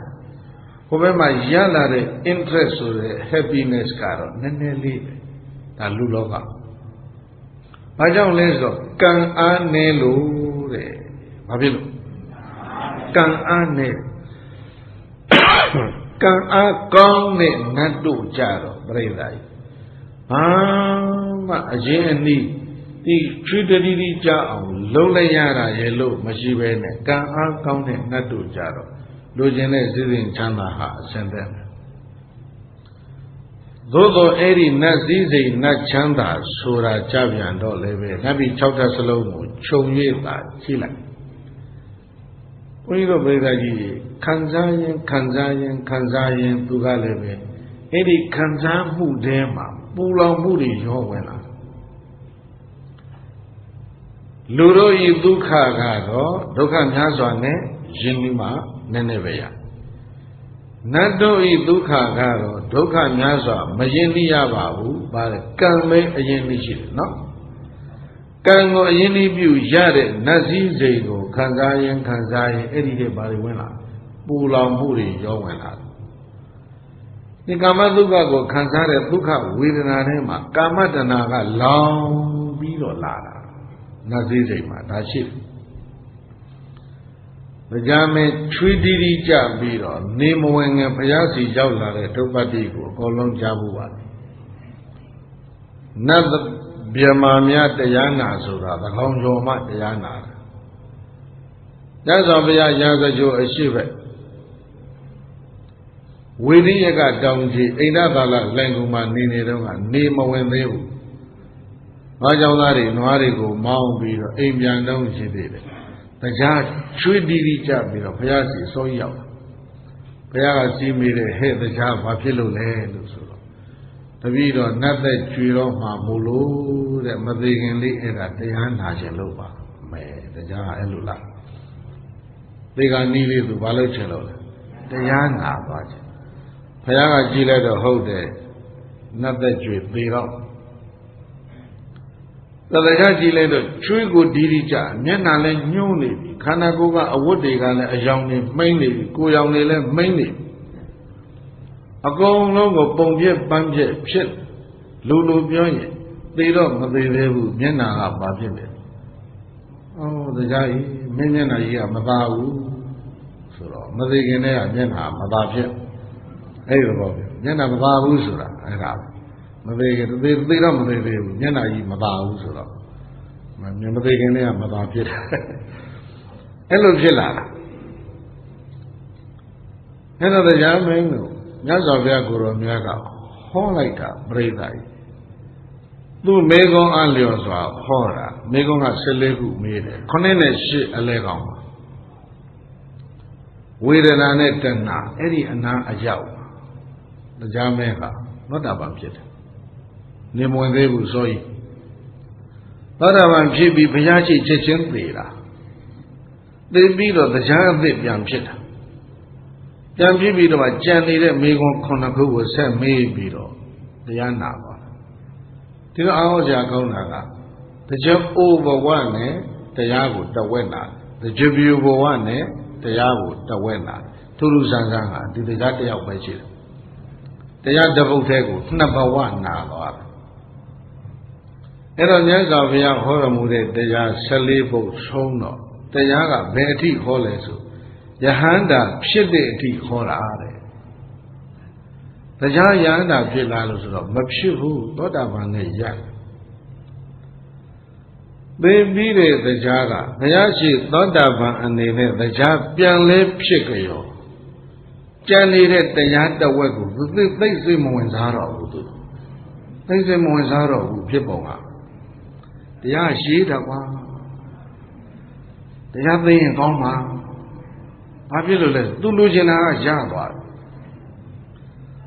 ဟိုဘက်မှာရလာတဲ့ interest ဆိုတဲ့ happiness ကတော့နည်းနည်းလေးပဲဒါလူလောကဘာကြောင့်လဲဆိုတော့ကံအားနည်းလို့တဲ့ဘာဖြစ်လို့ကံအားနည်းကံအားကောင်းတဲ့နတ်တို့ကြတော့ပြိဿကြီးဘာမှအရင်အနည်းဒီချွေတတိတိကြအောင်လုံးလိုက်ရတာရဲ့လို့မရှိဘဲနဲ့ကံအားကောင်းတဲ့နတ်တို့ကြတော့လိုချင်တဲ့စိစဉ်ချမ်းသာဟာအစင်တဲ့သို့သောအဲ့ဒီနတ်စည်းစိမ်နတ်ချမ်းသာဆိုတာကြပြန်တော့လည်းပဲနတ်ပြည်6ဓာတ်စလုံးကိုခြုံ၍သာကြည့်လိုက်ဘုန်းကြီးတို့ပြိဿကြီးခံစားရင်သူကလည်းပဲအဲ့ဒီခံစားမှုထဲမှာပူလောင်မှုတွေရောဝင်လာလူတို့ဤဒုက္ခကတော့ဒုက္ခများစွာနဲ့ယဉ်ပြီးမှနည်းနည်းပဲရနတ်တို့ဤဒုက္ခကတော့ဒုက္ခများစွာမယဉ်သိရပါဘူး။ဘာလဲကံပဲအရင်သိရှိတယ်နော်။ကံကိုအရင်သိပြုရတဲ့နတ်စည်းစိမ်ကိုခံစားရင်အဲ့ဒီတည်းဘာတွေဝင်လာပူလောင်မှုတွေရောဝင်လာဒီကာမဒုက္ခကိုခံစားတဲ့ဒုက္ခဝေဒနာထဲမှာကာမတဏှာကလောင်ပြီးတော့လာတာနတ်စည်းစိမ်မှာဒါရှိတယ်ကြာမင်းချွေးတီးတီးကြပြီးတော့နေမဝင်ငယ်ဘုရားစီရောက်လာတဲ့ဒုပ္ပတိကိုအကုန်လုံးကြားဖို့ပါတယ်နတ်ဗျမာများတရားနာဆိုတာသကောင်ကျော်မှတရားနာတာညဇောဘုရားရာဇဂိုအရှိဘက်ဝိရိယကတောင်ကြီးအိန္ဒသာလလိုင်ကူမှာနေတော့ကနေမဝင်သေးဘူးငါးကြောင့်သားတွေနွားတွေကိုမောင်းပြီးတော့အိမ်ပြန်တော့ရှိသေးတယ်တရားချွေးတီးတီးကြပြီးတော့ဘုရားစီစောရောက်ဘုရားကစီးမိတဲ့ဟဲ့တရားဘာဖြစ်လို့လဲလို့ဆိုတော့တပည့်တော်နတ်သက်ကျွေတော့မှမို့လို့တဲ့မသေးခင်လေးအဲ့ဒါတရားနာခြင်းလို့ပါ的家还路了，这个你里头把路去了，这样拿多少？他家个进来的后代，那在追对了。那大家进来的追过地里家，你拿来牛呢？看那个个我这个呢，羊呢没呢，狗羊呢嘞没呢。公路个崩撇板撇撇，路路表演，对了没对对不？你拿个把撇的。大家没年那一样没打乌，是咯？没对个那样年拿没打撇，哎个宝贝，年拿没打乌是啦，哎啥？没对个对了没对对不？年拿一没打乌是咯？没对个那样没打撇，哎路撇啦，哎那大家没有，人家说别个罗别个，好来个不来的。都没讲按理说好了，没讲啊十来个没的，可能那是按来讲嘛。为了那那真呐，哎哩那阿叫，那家没个，我打半撇的，你莫得不所以，我打半撇比不下去接近对了，对比了那家对两撇的，两撇比的话，家里的没讲可能给我才没比了，这样拿吧。这个熬家搞那个，这叫over one呢，这家伙得问哪？这就比 over one呢，这家伙得问哪？土路山上啊，这家都要回去了，这家得不太过，number one拿了。那个人家不要好了，目的这家十里不冲了，这家个白体好来说，也喊他撇的体好了的。大家养的撇来了是咯，没撇好，多大帮人养。没比的大家个，大家是多大帮人呢？大家变来撇个哟，家里的大家的外国，这是没问啥了，不都？这是没问啥了，不撇不啊？大家写的话，大家怎样讲嘛？把撇了嘞，都路线那个下多。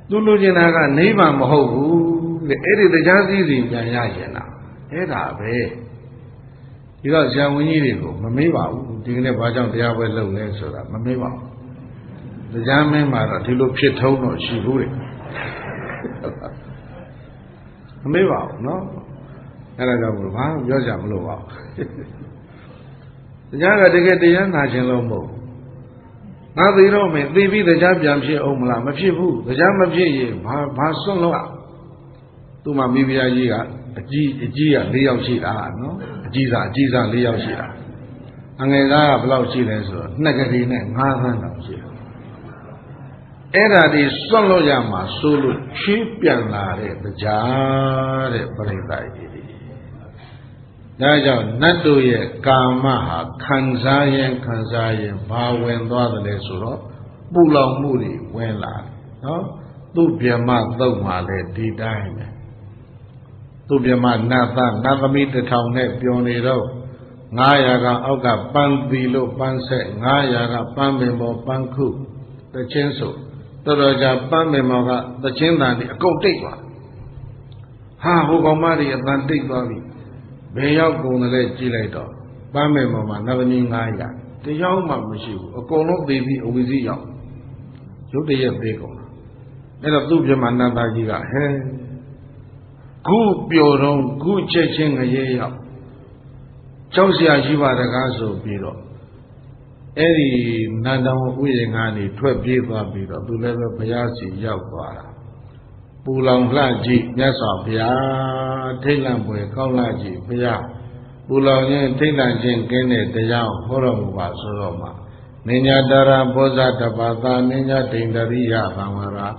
都路线那个你办不好，哎，这家自己讲下去了，哎，咋呗？一个像我你这个，没办法，这个呢，把讲这家会漏来说了，没办法，这家没买了，这路撇头了，辛苦的，没办法喏，那个不嘛，不要讲不漏啊，这家个这个这样拿钱了没？那对了没？对比大家变撇欧么啦？没撇不？大家没撇也，怕送了啊！都嘛没必要一个，几啊，你要去啦，喏，几啥你要去啦？俺家不老去来说，那个人呢，5老去。哎，那的送了呀嘛，收入去变啦的，大家的不能在一起。那叫那都也干嘛哈？看啥人，把问多的来说了，不老母的问来，都别嘛都嘛来地带呢，都别嘛那个米的头呢，表里头，俺呀个奥个搬地路搬塞，俺呀个搬面包搬苦的牵手，到了家搬面包个的简单的够对吧？哈，我讲嘛的也难对吧的。没有工的来进来的，搬面包嘛，那个你俺呀，这要嘛不行，工农对比为是要，就这也别讲了，那个都别蛮难打几个，嘿，古标准古节庆的也要，就是要去把这个手比了，哎，你难道为人家的特别多比了，都那个不要去要过了。不浪垃圾，伢说不要，天然不会搞垃圾，不要。不浪人天然钱给你这样，好了不把说了嘛？人家当然不是他把他，人家听得厉害，反过来，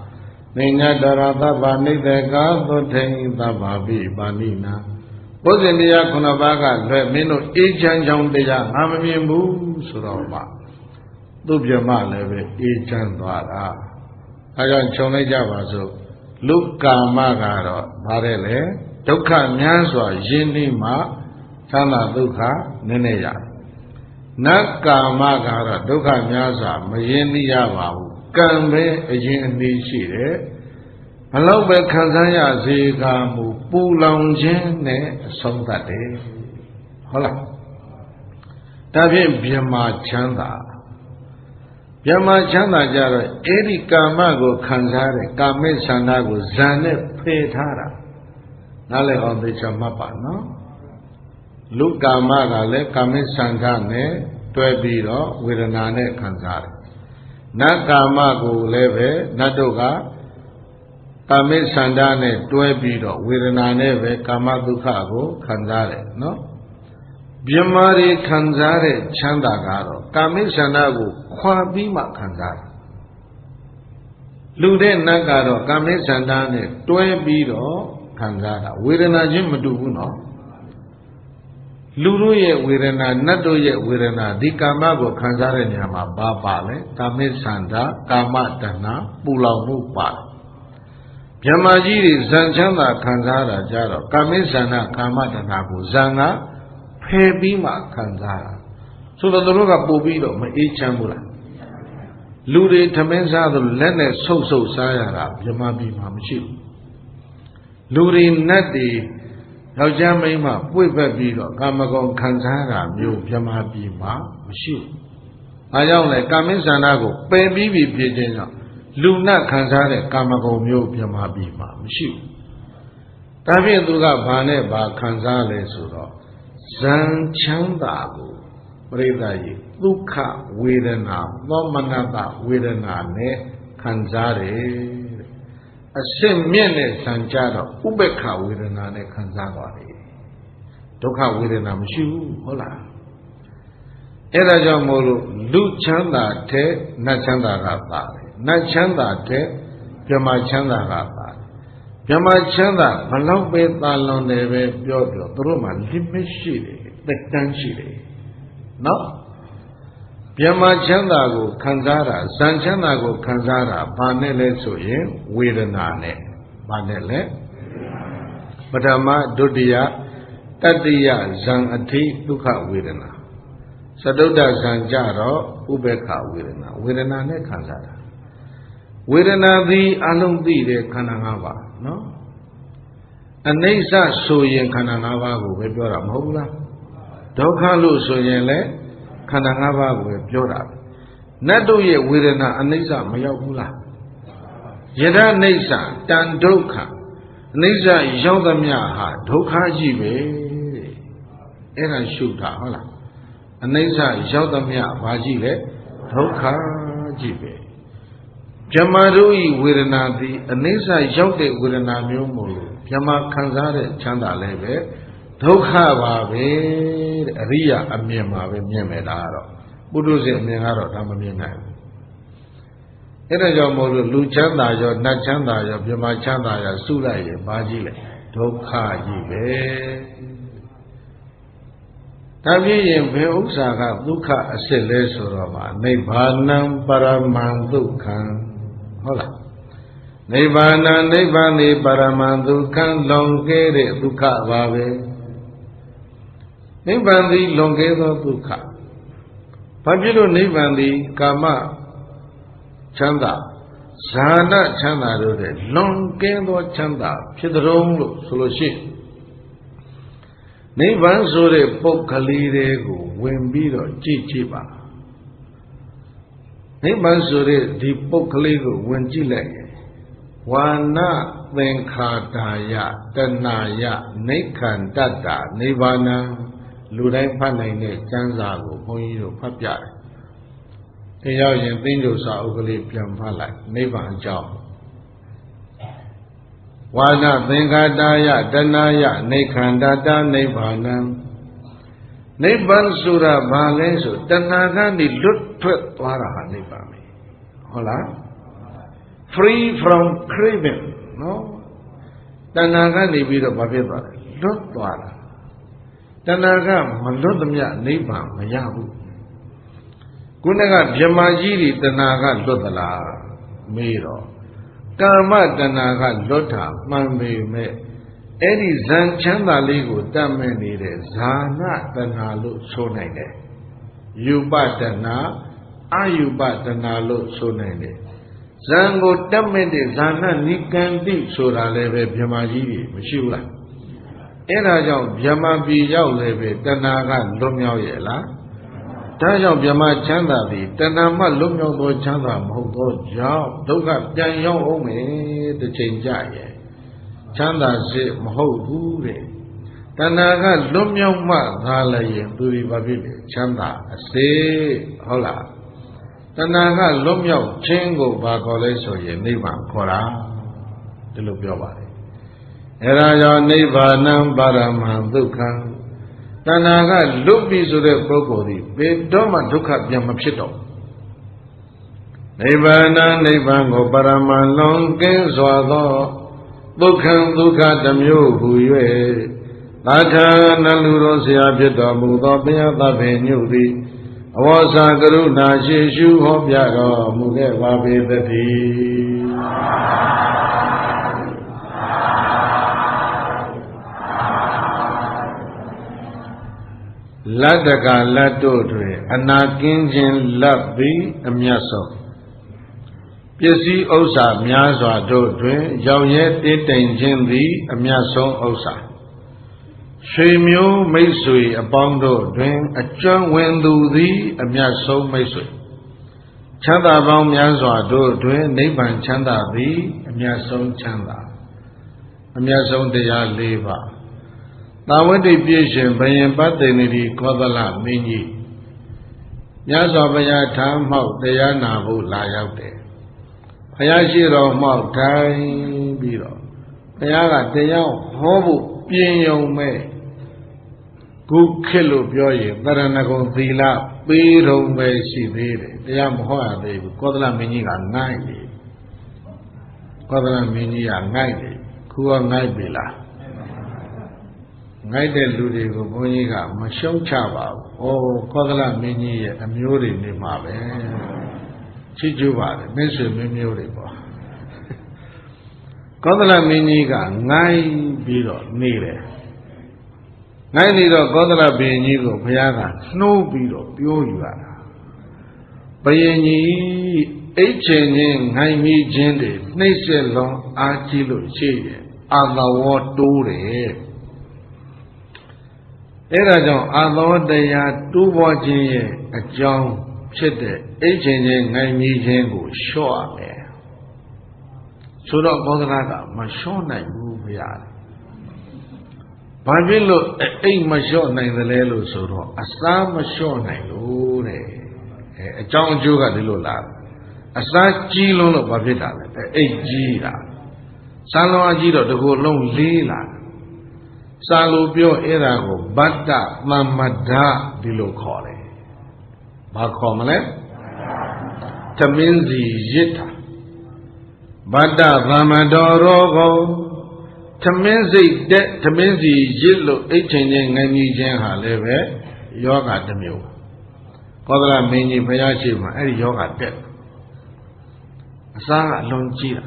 人家当然他把你的歌都听，他把比把你呢。不是你要可能把个来，没弄一千张这样，俺们面目说了嘛？都别骂来呗，1000多啦，他讲穷人家把说。lúc cả mà cả đó, bà đây lẽ, dukkha nhãn so yin đi mà, chana dukkha nên này ya. Nát cả mà cả đó, dukkha nhãn so mà yin đi ya bảo, cần về yin đi chỉ đấy. Mà lâu về khăn sáng ya gì cả mù bù lòng trên này sống thật đấy. Hả là? ဒါဖြင့်ဗြဟ္မာချမ်းသာဗြဟ္မာချမ်းသာကြတော့အဲ့ဒီကာမကိုခံစားတဲ့ကာမိဆန္ဒကိုဇန်နဲ့ဖယ်ထားတာနားလည်အောင်သိချင်မှတ်ပါနော်လူကာမကလည်းကာမိဆန္ဒနဲ့တွဲပြီးတော့ဝေဒနာနဲ့ခံစားတယ်နတ်ကာမကိုလည်းပဲနတ်တို့ကကာမိဆန္ဒနဲ့တွဲပြီးတော့ဝေဒနာနဲ့ပဲကာမဒုက္ခကိုခံစားတယ်နော်ဗြဟ္မာတွေခံစားတဲ့ချမ်းသာကတော့ကာမိဆန္ဒကိုခွာပြီးမှခံစားတယ်လူတဲ့နတ်ကတော့ကာမိဆန္ဒနဲ့တွဲပြီးတော့ခံစားတာဝေဒနာချင်းမတူဘူးနော်လူတို့ရဲ့ဝေဒနာနတ်တို့ရဲ့ဝေဒနာဒီကာမကိုခံစားတဲ့နေရာမှာဘာပါလဲကာမိဆန္ဒကာမတဏ္ဍပူလောင်မှုပါတယ်ဗြဟ္မာကြီးတွေဇန်ချမ်းသာခံစားတာကြတော့ကာမိဆန္ဒကာမတဏ္ဍကိုဇန်ကဖယ်ပြီးမှခံစားတာဆိုတော့တို့ကပို့ပြီးတော့မအေးချမ်းဘူးလားလူတွေထမင်းစားသလိုလက်နဲ့ဆုပ်ဆုပ်စားရတာဗြဟ္မာပြည်မှာမရှိဘူးလူတွေနတ်တွေယောက်ျားမိန်းမပွေ့ဖက်ပြီးတော့ကာမဂုဏ်ခံစားတာမျိုးဗြဟ္မာပြည်မှာမရှိဘူး။အားကြောင့်လေကာမိဆန္ဒကိုပယ်ပြီးဖြစ်ခြင်းကြောင့်လူနတ်ခံစားတဲ့ကာမဂုဏ်မျိုးဗြဟ္မာပြည်မှာမရှိဘူး။ဒါဖြင့်သူကဘာနဲ့ဘာခံစားလဲဆိုတော့ဇန်ချမ်းသာကိုပရိသတ်ကြီးဒုက္ခဝေဒနာသောမနတဝေဒနာနဲ့ခံစားတယ်အစစ်မြင့်နဲ့ဆံကြတော့ဥပ္ပခဝေဒနာနဲ့ခံစားသွားတယ်ဒုက္ခဝေဒနာမရှိဘူးဟုတ်လားအဲ့ဒါကြောင့်မို့လို့လူချမ်းသာတဲ့နတ်ချမ်းသာကပါတယ်နတ်ချမ်းသာတဲ့ဗြဟ္မာချမ်းသာကပါတယ်ဗြဟ္မာချမ်းသာဘလောက်ပဲသာလွန်တယ်ပဲပြောသူတို့မှ limit ရှိတယ်သက်တမ်းရှိတယ်နော်ဗြဟ္မာချမ်းသာကိုခံစားတာဇန်ချမ်းသာကိုခံစားတာဘာနဲ့လဲဆိုရင်ဝေဒနာနဲ့ဘာနဲ့လဲပထမဒုတိယတတိယဇန်အထိဒုက္ခဝေဒနာသတုတ္တဇန်ကြတော့ဥပေက္ခဝေဒနာဝေဒနာနဲ့ခံစားတာဝေဒနာသည်အလုံးသိတဲ့ခန္ဓာ၅ပါးနော်အနိစ္စဆိုရင်ခန္ဓာ၅ပါးကိုပဲပြောတာမဟုတ်ဘူးလားဒုက္ခလို့ဆိုရင်လည်းခန္ဓာ၅ပါးကိုပဲပြောတာနတ်တို့ရဲ့ဝေဒနာအနိစ္စမရောက်ဘူးလားယဒအနိစ္စတန်ဒုက္ခအနိစ္စရောက်သမျှဟာဒုက္ခကြီးပဲတဲ့အဲ့ဒါရှုတာဟုတ်လားအနိစ္စရောက်သမျှဘာကြီးလဲဒုက္ခကြီးပဲဗြဟ္မာတို့ဤဝေဒနာသည်အနိစ္စရောက်တဲ့ဝေဒနာမျိုးမို့လို့ဗြဟ္မာခံစားတဲ့ချမ်းသာလည်းပဲဒုက္ခပါပဲတဲ့အရိယာအမြင်မှာပဲမြင်မယ်ဒါကတော့ပုထုဇဉ်အမြင်ကတော့ဒါမမြင်နိုင်ဘူးအဲ့ဒါကြောင့်မို့လို့လူချမ်းသာရောနတ်ချမ်းသာရောဗြဟ္မာချမ်းသာရောစုလိုက်ရင်ဘာကြီးလဲဒုက္ခကြီးပဲဒါဖြစ်ရင်ဘယ်ဥစ္စာကဒုက္ခအစစ်လဲဆိုတော့မှနိဗ္ဗာနံပရမံဒုက္ခံဟုတ်လားနိဗ္ဗာန်နိဗ္ဗာန်ဒီပရမံဒုက္ခံလွန်ကဲတဲ့ဒုက္ခပါပဲနိဗ္ဗာန်သည်လွန်ကဲသောဒုက္ခဘာဖြစ်လို့နိဗ္ဗာန်သည်ကာမချမ်းသာဇာနချမ်းသာတို့တဲ့လွန်ကဲသောချမ်းသာဖြစ်တော်လို့ဆိုလို့ရှိရင်နိဗ္ဗာန်ဆိုတဲ့ပုဂ္ဂလိတွေကိုဝင်ပြီးတော့ကြည့်ပါနိဗ္ဗာန်ဆိုတဲ့ဒီပုဂ္ဂလိကိုဝင်ကြည့်လိုက်ရင်ဝါနသင်္ခါတာယတဏယနိခန္တတ္တနိဗ္ဗာနံလူတိုင်းဖတ်နိုင်တဲ့ကျမ်းစာကိုဘုန်းကြီးတို့ဖတ်ပြတယ်။သင်ရောက်ရင်သင်္ကြန်စာအုပ်ကလေးပြန်ဖတ်လိုက်နိဗ္ဗာန်အကြောင်းဝါဒသင်္ခါတာယတဏယနိခန္တတနိဗ္ဗာနံနိဗ္ဗာန်ဆိုတာဘာလဲဆိုတဏှာကနေလွတ်ထွက်သွားတာဟာနိဗ္ဗာန်ပဲဟုတ်လား free from craving နော်တဏှာကနေပြီးတော့ဘာဖြစ်သွားလဲလွတ်သွားတာတဏှာကမလွတ်သမျှနိဗ္ဗာန်မရဘူးခုနကဗြဟ္မာကြီးတွေတဏှာကလွတ်သလားမေးတော့ကာမတဏှာကလွတ်တာမှန်ပေမဲ့အဲ့ဒီဇန်ချမ်းသာလေးကိုတတ်မဲ့နေတဲ့ဇာနာတဏှာလို့ဆိုနိုင်တယ်ယူပတဏှာအယူပတဏှာလို့ဆိုနိုင်တယ်ဇန်ကိုတတ်မဲ့တဲ့ဇာနာနိကန္တိဆိုတာလည်းပဲဗြဟ္မာကြီးတွေမရှိဘူးလားအဲ့ဒါကြောင့်ဗြဟ္မာပြည်ရောက်လည်းပဲတဏှာကလွတ်မြောက်ရဲ့လားမ ဒါကြောင့်ဗြဟ္မာချမ်းသာသည်တဏှာမှလွတ်မြောက်သောချမ်းသာမဟုတ်သောကြောင့်ဒုက္ခပြန်ရောက်အောင်မယ်တစ်ချိန်ကြရဲ့ချမ်းသာစစ်မဟုတ်ဘူးတဲ့တဏှာကလွတ်မြောက်မှသာလည်းရင်သူဒီဘာဖြစ်လဲချမ်းသာအစေဟုတ်လားတဏှာကလွတ်မြောက်ခြင်းကိုဘာခေါ်လဲဆိုရင်နိဗ္ဗာန်ခေါ်တာဒီလိုပြောပါတယ်အဲဒါကြောင့်နိဗ္ဗာနံပါရမံဒုက္ခံတဏှာကလွတ်ပြီဆိုတဲ့ပုဂ္ဂိုလ်ဒီဘယ်တော့မှဒုက္ခပြန်မဖြစ်တော့နိဗ္ဗာနံနိဗ္ဗာန်ကိုပါရမံလွန်ကင်းစွာသောဒုက္ခံဒုက္ခတစ်မျိုးဟူ၍သာထာနလူတော်ဆရာဖြစ်တော်မူသောဘုရားသဗ္ဗညုသည်အဝေါစာကရုဏာရှိရှုဟောပြတော်မူခဲ့ပါပေသတည်းလတ္တကလတ်တို့တွင်အနာကင်းခြင်းလတ်ပြီးအမြတ်ဆုံးပစ္စည်းဥစ္စာများစွာတို့တွင်ရောက်ရဲတည်တိုင်ခြင်းသည်အမြတ်ဆုံးဥစ္စာရွှေမျိုးမိတ်ဆွေအပေါင်းတို့တွင်အကျွမ်းဝင်သူသည်အမြတ်ဆုံးမိတ်ဆွေချမ်းသာပေါင်းများစွာတို့တွင်နိဗ္ဗာန်ချမ်းသာသည်အမြတ်ဆုံးချမ်းသာအမြတ်ဆုံးတရား၄ပါးသာဝတိပြည့်ရှင်ဘယင်ပတ္တိနိတိကောသလမင်းကြီးမြတ်စွာဘုရားထမ်းမှောက်တရားနာဖို့လာရောက်တယ်ဘုရားရှိတော်မှောက်ထိုင်ပြီးတော့ဘုရားကတရားဟောဖို့ပြင်ယုံမဲ့ခုခေတ်လို့ပြောရင်တရဏဂုံသီလပေးတုံပဲရှိသေးတယ်တရားမဟောရသေးဘူးကောသလမင်းကြီးကငိုက်နေကောသလမင်းကြီးကငိုက်နေခုကငိုက်ပြီလားငိုက်တဲ့လူတွေကိုဘုန်းကြီးကမရှုံးချပါဘူး။ဩကောသလမင်းကြီးရဲ့အမျိုးတွေနေမှာပဲ။ချစ်ကြပါတယ်မင်းဆွေမင်းမျိုးတွေပေါ့။ကောသလမင်းကြီးကငိုက်ပြီးတော့နေတယ်။ငိုက်နေတော့ကောသလဘုရင်ကြီးကိုဘုရားကနှိုးပြီးတော့ပြောယူရတာ။ဘုရင်ကြီးအိတ်ချင်ချင်းငိုက်မိခြင်းတွေနှိမ့်ဆက်လွန်အားကြီးလို့ရှိရင်အာသဝတိုးတယ်။အဲဒါကြောင့်အာသောတရားတိုးပွားခြင်းရဲ့အကြောင်းဖြစ်တဲ့အိတ်ချင်းချင်းငိုင်မြည်ခြင်းကိုလျှော့ရမယ်ဆိုတော့ကောသလကမလျှော့နိုင်ဘူးဗျာဘာဖြစ်လို့အိတ်မလျှော့နိုင်သလဲလို့ဆိုတော့အစားမလျှော့နိုင်လို့တဲ့အကြောင်းအကျိုးကဒီလိုလားအစားကြီးလုံးလို့ဘာဖြစ်တာလဲအိတ်ကြီးတာစံလွန်အကြီးတော့တကူလုံးလေးလာစာလိုပြောအဲ့ဒါကိုဗတ္တသမ္မဒဒီလိုခေါ်တယ်။ဘာခေါ်မလဲ။သမင်းစီရစ်တာဗတ္တသမ္မတော်ရောကိုသမင်းစိတ်တဲ့သမင်းစီရစ်လို့အိတ်ချင်းချင်းငြိမ်ခြင်းဟာလည်းပဲယောဂတစ်မျိုး။ကောသလမင်းကြီးဘုရားရှိခိုးအဲ့ဒီယောဂတက်အစားကအလွန်ကြီးတာ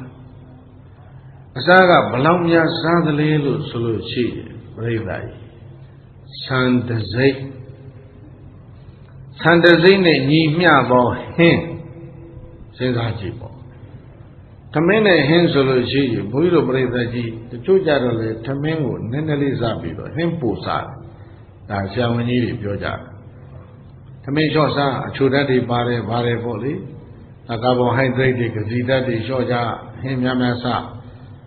အစားကဘလောက်များစားသလဲလို့ဆိုလို့ရှိရင်ပြိဿကြီးဆန်တစိမ့်နဲ့ညီမျှသောဟင်းစဉ်းစားကြည့်ပေါ့သမင်းနဲ့ဟင်းဆိုလို့ရှိရင်ဘုန်းကြီးတို့ပြိဿကြီးတချို့ကြတော့လေသမင်းကိုနည်းနည်းလေးစားပြီးတော့ဟင်းပို့စားဒါဆရာဝန်ကြီးတွေပြောကြတယ်သမင်းလျှော့စားအချိုဓာတ်တွေပါတယ်ပေါ့လေကာဗွန်ဟိုက်ဒရိတ်တွေကစီဓာတ်တွေလျှော့ကြဟင်းများများစား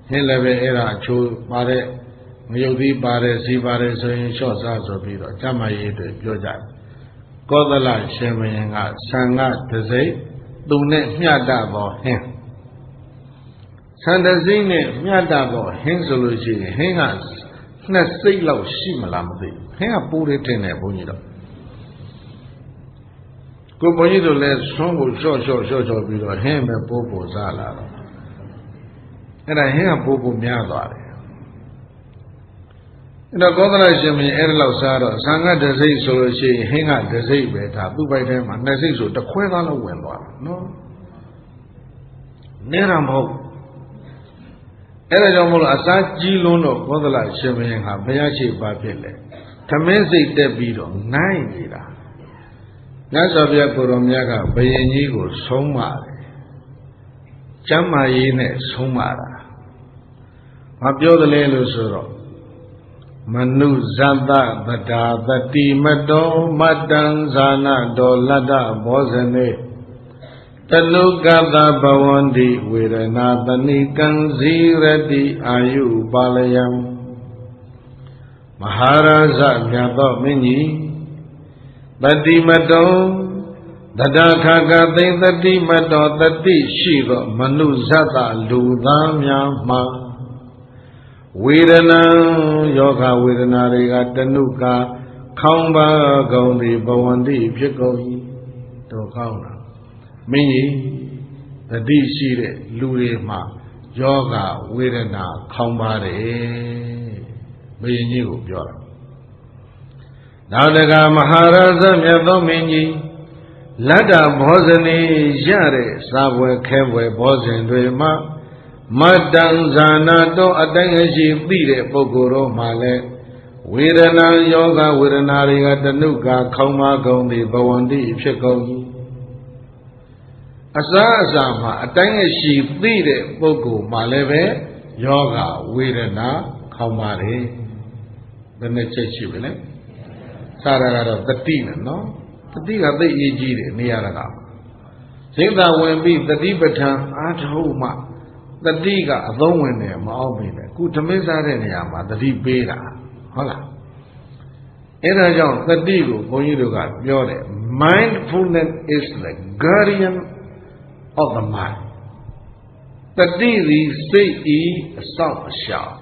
ဟင်းလည်းပဲအဲ့ဒါအချိုပါတဲ့ငရုတ်သီးပါတယ်စီပါတယ်ဆိုရင်လျှော့စားဆိုပြီးတော့ကျမရေးတွေပြောကြတယ်ကောသလရှင်ဘုရင်ကဆံကတစိမ့်သူနဲ့မျှတသောဟင်းဆံတစိမ့်နဲ့မျှတသောဟင်းဆိုလို့ရှိရင်ဟင်းကနှစ်စိမ့်လောက်ရှိမလားမသိဘူးဟင်းကပိုးလေးတင်တယ်ဘုန်းကြီးတို့ကိုဘုန်းကြီးတို့လည်းဆွမ်းကိုလျှော့ပြီးတော့ဟင်းပဲပိုးစားလာတော့အဲ့ဒါဟင်းကပိုးများသွားတယ်အဲ့တော့ကောသလရှင်မင်းအဲ့ဒါလောက်စားတော့ဆံကတစိမ့်ဆိုလို့ရှိရင်ဟင်းကတစိမ့်ပဲဒါသူ့ဘိုက်ထဲမှာနှစ်စိမ့်ဆိုတစ်ခွဲသားလောက်ဝင်သွားတယ်နော်နဲတာမဟုတ်အဲ့ဒါကြောင့်မို့လို့အစားကြီးလွန်းတော့ကောသလရှင်မင်းဟာဘုရားရှိခိုးဖြစ်လေသမင်းစိတ်တက်ပြီးတော့နိုင်နေတာမြတ်စွာဘုရားကိုရောမြတ်ကဘယင်ကြီးကိုဆုံးမတယ်ကျမ်းမာရေးနဲ့ဆုံးမတာမပြောတယ်လေလို့ဆိုတော့ Manu Zanta Bada Tati Mado Madan Zana Dolada Bozane Tanugada Bawandi Viranadani Kanziradi Ayu Balayam Maharaja Myado Mini Tati Mado Dadakaka Tati Mado Tati Shiva Manu Zata Ludamyama Vedana Yoga Vedana Rega Tanuka Kamba Gaundi Bawandi Pigoi to Kauna Mini the Dishire Lurima Yoga Vedana Kambare Bayinu Yora Nadaga Maharaja Yadomini Lada Bozani Yare Sabwe Kevwe Bozendrema Madan Zana do Adangaji Bide Bogoro Male Vedana Yoga Vedana Riga Tanuka Kauma Gondi Bawandi Pigoi Asazama Adangaji Bide Bogo Maleve Yoga Vedana Kaumare the Nechechi Vile Saragara Tatina no Tatika the Ejiri Niaraga Sinda when be the Dibatan at home The Diga, a long one there, Maumina, Kutamizareniama, the deep beta. Hola. In a young, the Digo, when you got Yore, mindfulness is the guardian of the mind. The Didi say e a sound shout.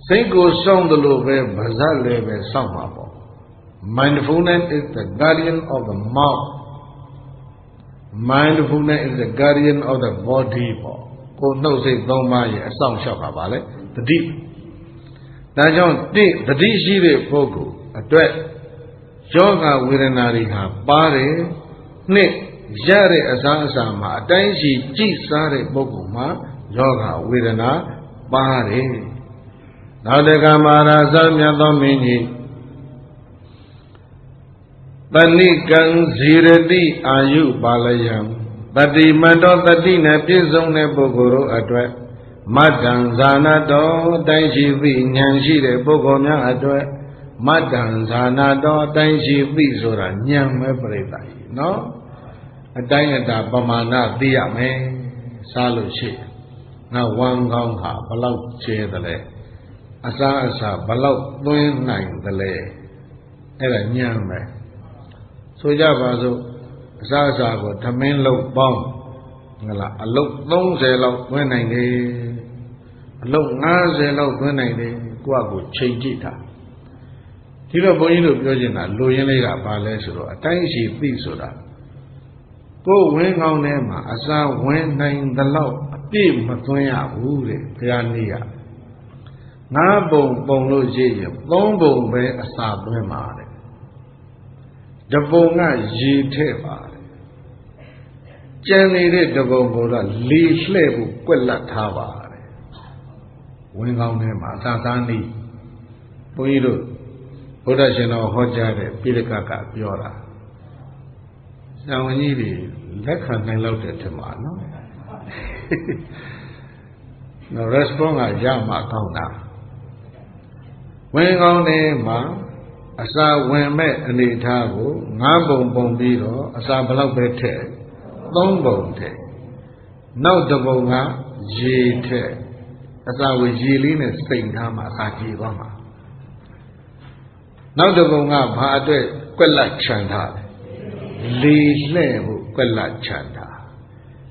Say go sound the low where Bazale sound. Mindfulness is the guardian of the mouth. Mindfulness is the guardian of the body. Ko no say don't mind a sound shock about it. The deep. Now, John, the deep she pogo, a threat. Yoga Viranari ha pare, Nick, Jare Asasama, a time she Sare Boguma, Yoga Virana, pare. Now the Gamara Zamya Domini. Tanikan Ziradi Ayu Balayam Tati Mado Tati Nepizone Bogoro Adwe Madan Zanado Tanshi Vi Nyanshi de Bogomya Adwe Madan Zanado Tanshi Vi Zora Nyam Mebreda No Adayata Pamana Diame Salu Shi Na Wangong Ha Balau Che Dele Asa Asa Balau Twin Nine Dele Era Nyam So Javazo Zazago, Tamin Low Bomb, a look long zelo when I did, a look nazelo when I did, Guago Changita. Tilo Boino Gojina, Loyanera Balesro, a tiny sheep pisoda. Go wing on them, as I went nine the law, a big Matoya, Woody, Piania. Nabo Bongo Jay, Bongo Bay, a Sabrimare. The Bonga G Teva Jenny the Bongola Lee Slebu Quella Tava Wing on him Asasani Puidu Udashino Hojare Pilakaka Piora Sawanidi Lekhan and loaded Timano No response Yama Kauna Wing on him Asa when met an Itago, Nabon Bombiro, Asa Balabete, Lombonte. No the Bonga, Jete, Asa with Jilin Spain Hama Saki Rama. Now the Bonga Pade, Quella Chanda, Lee Levu, Quella Chanda.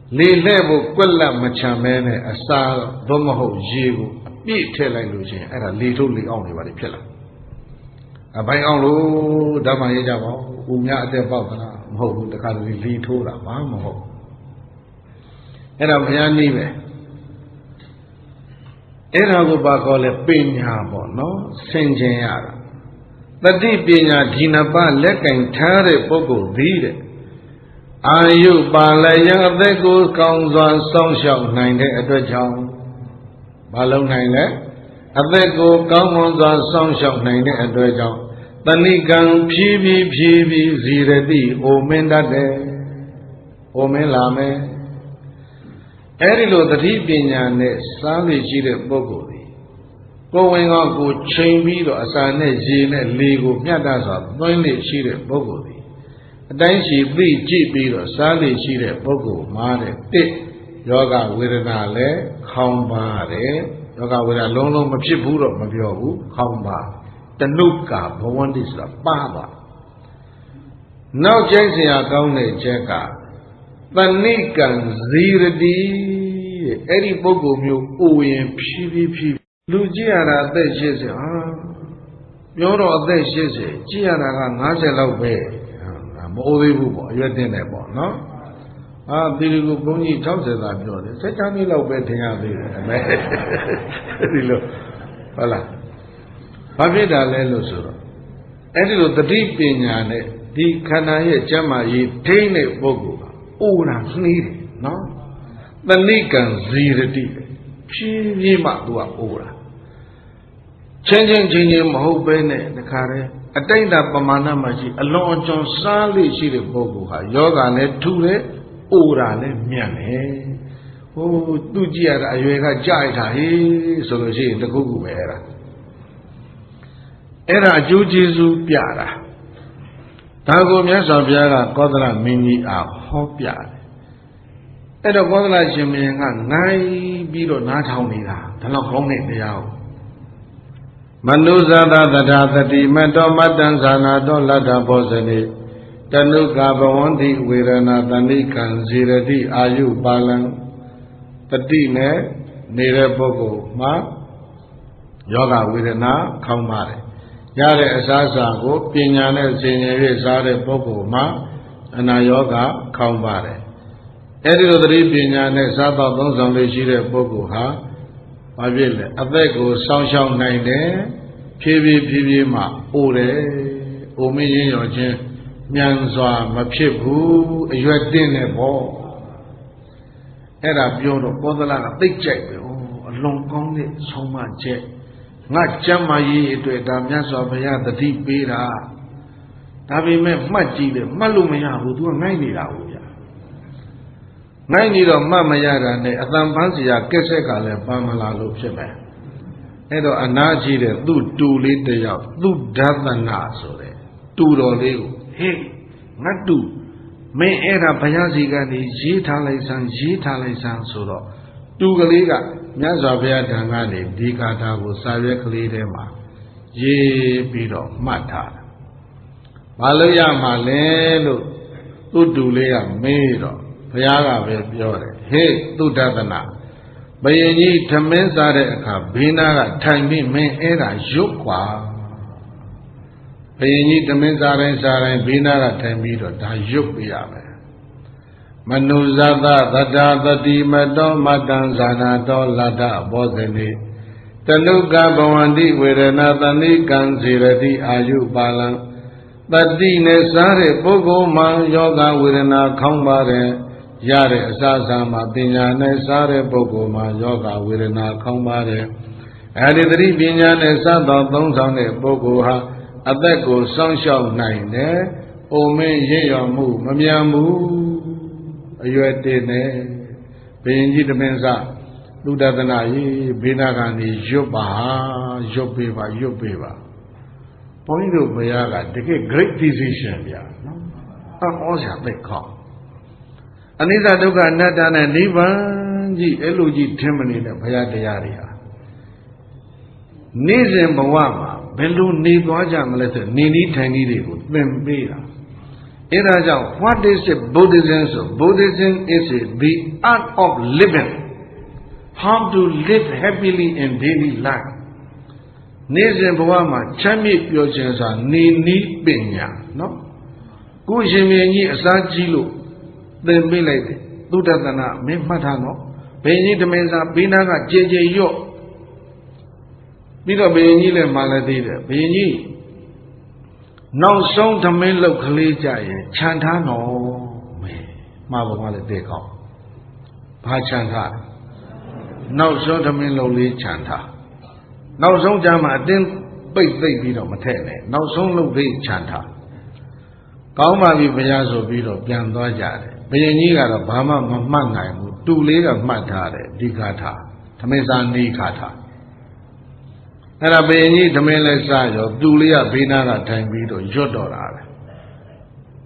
Lee Levu, Quella Machamene, Asa Domaho Jivu, be telling Lucian, and a little only what a pillar. A by all Dama Yajava, Umya de Bavana, Mo, the Kali Litura, Mamo. And I'm Yanive. Erago Bagole Pinya, no, Senjayara. The deep Pinya Dinaba Lekan Tare Bogo Vide. Are you Balaya de Good Counts on Song Shop 90 at the John? Balon 9 at the Go Counts on Song Shop 90 at the John. Tanikan PB Ziradi Omenda de Omelame Erilo the deep Pinya ne Sali Chile Bogodi. ကိုဝင်ကောကိုချိန်ပြီးတော့အစာနဲ့ရေနဲ့လေကိုမျှတစွာသွင်းလေရှိတဲ့ပုဂ္ဂိုလ်သည်အတိုင်းရှိသိကြည့်ပြီးတော့စားလေရှိတဲ့ပုဂ္ဂိုလ်မှာတဲ့တစ်ယောဂဝေဒနာလည်းခေါင်းပါတယ်ယောဂဝေဒနာလုံးလုံးမဖြစ်ဘူးတော့မပြောဘူးခေါင်းပါတနုကဘဝန္တိဆိုတာပါပါနောက်ကျိုင်းစရာကောင်းတဲ့ချက်ကတဏိကံဇီရတိတဲ့အဲ့ဒီပုဂ္ဂိုလ်မျိုးအိုရင်ဖြည်းဖြည်းလူကြည့်ရတာအသက်80ဟာပြောတော့အသက်80ကြည့်ရတာက90လောက်ပဲမအိုသေးဘူးပေါ့အရွယ်တင်တယ်ပေါ့နော်ဒီလိုကိုဘုန်းကြီး60သာပြောတယ်16နှစ်လောက်ပဲထင်ရသေးတယ်မဲဒီလိုဟုတ်လားဘာဖြစ်တာလဲလို့ဆိုတော့အဲ့ဒီလိုတတိပညာနဲ့ဒီခန္ဓာရဲ့ကျမ်းမာရေးထိန်းတဲ့ပုဂ္ဂိုလ်ကအိုတာနှီးတယ်နော်တဏိကံဇီရတိဖြည်းဖြည်းမှသူကအိုတာချင်းမဟုတ်ပဲနဲ့တခါတည်းအတိတ်ပမာဏမှာရှိအလွန်အကျွံစားလိရှိတဲ့ပုဂ္ဂိုလ်ဟာယောဂနဲ့ထူတယ်အိုတာလည်းမြတ်တယ်ဟိုသူကြည့်ရတာအရွယ်ကကြိုက်တာဟေးဆိုလို့ရှိရင်တခုခုပဲအဲ့ဒါအကျိုးကျေးဇူးပြတာဒါကိုမြတ်စွာဘုရားကကောသလမင်းကြီးအားဟောပြတယ်အဲ့တော့ကောသလရှင်မင်းကနိုင်ပြီးတော့နားထောင်နေတာဒါတော့ကောင်းတဲ့တရားကိုမနုဇာတသဒ္ဓသတိမတောမတ္တံဇာနာတောလတ္တဘောဇနိတနုကဘဝန္တိဝေရဏတဏိကံဇေရတိအာယုပါလံတတိနဲ့နေတဲ့ပုဂ္ဂိုလ်မှာယောဂဝေဒနာခေါင်းပါတယ်ရတဲ့အစားအစာကိုပညာနဲ့ဆင်ញင်၍စားတဲ့ပုဂ္ဂိုလ်မှာအနာယောဂခေါင်းပါတယ်အဲ့ဒီလိုသတိပညာနဲ့စားတော့သုံးဆောင်လေးရှိတဲ့ပုဂ္ဂိုလ်ဟာဘာဖြစ်လဲအသက်ကိုစောင့်ရှောက်နိုင်တယ်ဖြည်းဖြည်းမှအိုတယ်အိုမင်းရင်းရောချင်းမြန်စွာမဖြစ်ဘူးအရွယ်တင်းနေပေါ့အဲ့ဒါပြောတော့ကောသလကသိကြိုက်ပဲအလွန်ကောင်းတဲ့ဆုံးမချက်ငါကျမ်းမာရေးအတွက်ဒါမြတ်စွာဘုရားတတိပေးတာဒါပေမဲ့မှတ်ကြည့်တယ်မှတ်လို့မရဘူး तू ကငိုက်နေတာဟုတ်ဗျာငိုက်နေတော့မှတ်မရတာနဲ့အတန်ပန်းစရာကက်ဆက်ကလည်းပန်းမလာလို့ဖြစ်မယ်အဲ့တော့အနာကြီးတဲ့သူ့တူလေးတယောက်သူ့ဒသနာဆိုတဲ့တူတော်လေးကိုဟေးငါတူမင်းအဲ့ဒါဘုရားစီကနေရေးထားလိုက်စမ်းဆိုတော့တူကလေးကမြတ်စွာဘုရားထံကနေဒီကာထာကိုစာရွက်ကလေးထဲမှာရေးပြီးတော့မှတ်ထားတာဘာလို့ရမှာလဲလို့သူ့တူလေးကမေးတော့ဘုရားကပဲပြောတယ်ဟေးသူဒသနာဘယင်ကြီးထမင်းစားတဲ့အခါဘေးနာကထိုင်ပြီးမင်းအဲ့ဒါရွတ်กว่าဘယင်ကြီးထမင်းစားတိုင်းဘေးနာကထိုင်ပြီးတော့ဒါရွတ်ပြရမယ်မနုဇသသတ္တသတိမတောမတ္တံဇာနာတောလတ္တဘောဇနေတနုကဘဝန္တိဝေရဏတဏိကံဇေရတိအာယုပါလံတတိနဲ့စားတဲ့ပုဂ္ဂိုလ်မှာယောဂဝေဒနာခေါင်းပါတယ်ရတဲ့အစားအစာမှာပညာနဲ့စားတဲ့ပုဂ္ဂိုလ်မှာယောဂဝေဒနာခေါင်းပါတယ်အဲဒီသတိပညာနဲ့စသောသုံးဆောင်တဲ့ပုဂ္ဂိုလ်ဟာအသက်ကိုစောင့်ရှောက်နိုင်တယ်။အိုမင်းရင့်ရော်မှုမမြန်ဘူးအရွယ်တည်နေဘယင်ကြီးတမင်းစားလူဒသနာကြီးဘေးနာကနေရွတ်ပေးပါဘုန်းကြီးတို့ဘုရားကတကယ် great decision ဗျာနော်အော်စရာသိခေါ်အနိစ္စဒုက္ခအနတ္တနဲ့နိဗ္ဗာန်ကြီးအဲ့လိုကြီးထင်မနေတဲ့ဘုရားတရားတွေဟာနေ့စဉ်ဘဝမှာဘယ်လိုနေသွားကြမလဲဆိုနေနည်းထိုင်နည်းတွေကိုသင်ပေးတာအဲဒါကြောင့် what is it Buddhism so Buddhism is the art of living how to live happily in daily life နေ့စဉ်ဘဝမှာချမ်းမြေ့ပျော်ရွှင်စွာနေနည်းပညာနော်ကိုရှင်မြင်ကြီးအစားကြီးလို့သင်ပေးလိုက်တယ်သုဒ္ဓသနာမင်းမှတ်ထားနော်ဘယင်ကြီးတမင်းစားဘေးနာကကြေရော့ပြီးတော့ဘယင်ကြီးလည်းမှလည်းသေးတယ်ဘယင်ကြီးနောက်ဆုံးသမင်းလုတ်ကလေးကြရင်ခြံထားနော်မေမှားပေါ်ကလည်းတဲ့ကောက်ဘာခြံထားနောက်ဆုံးသမင်းလုတ်လေးခြံထားနောက်ဆုံးကြမှာအတင်းပိတ်သိပ်ပြီးတော့မထည့်နဲ့နောက်ဆုံးလုတ်လေးခြံထားကောင်းပါပြီဘုရားဆိုပြီးတော့ပြန်သွားကြတယ်ဘယင်ကြီးကတော့ဘာမှမမှတ်နိုင်ဘူးတူလေးကမှတ်ထားတယ်ဒီကာထာသမင်းစာနေကာထာ အဲ့ဒါဘယင်ကြီးသမင်းလဲစားရောသူလေးကဘေးနားကထိုင်ပြီးတော့ရွတ်တော်တာလေ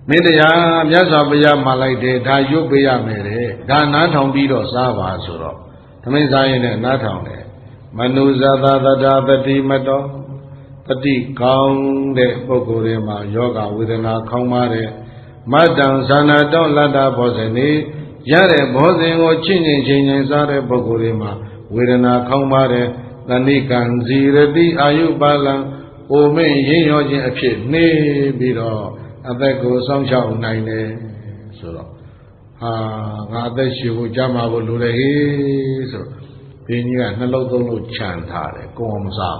မင်းတရားမြတ်စွာဘုရားမှာလိုက်တယ်ဒါရွတ်ပေးရမယ်တဲ့ဒါနားထောင်ပြီးတော့စားပါဆိုတော့သမင်းစားရင်လည်းနားထောင်တယ်မနုဇာသတ္တာတတိမတောတတိကောင်းတဲ့ပုဂ္ဂိုလ်တွေမှာယောဂဝေဒနာခေါင်းပါတယ်မတ္တံဇာနာတောလတ္တဘောဇနေရတဲ့ဘောဇင်ကိုချင်းချင်းစားတဲ့ပုဂ္ဂိုလ်တွေမှာဝေဒနာခေါင်းပါတယ်တဏိကံဇီရတိအာယုပါလံအိုမင်းရင်းရောခြင်းအဖြစ်နေပြီးတော့အသက်ကိုစောင့်ရှောက်နိုင်တယ်ဆိုတော့ဟာငါအသက်ရှည်ဖို့ကြာမှာကိုလိုတယ်ဟေးဆိုတော့ဘင်းကြီးကနှလုံးသုံးလို့ခြံထားတယ်ကိုယ်မစား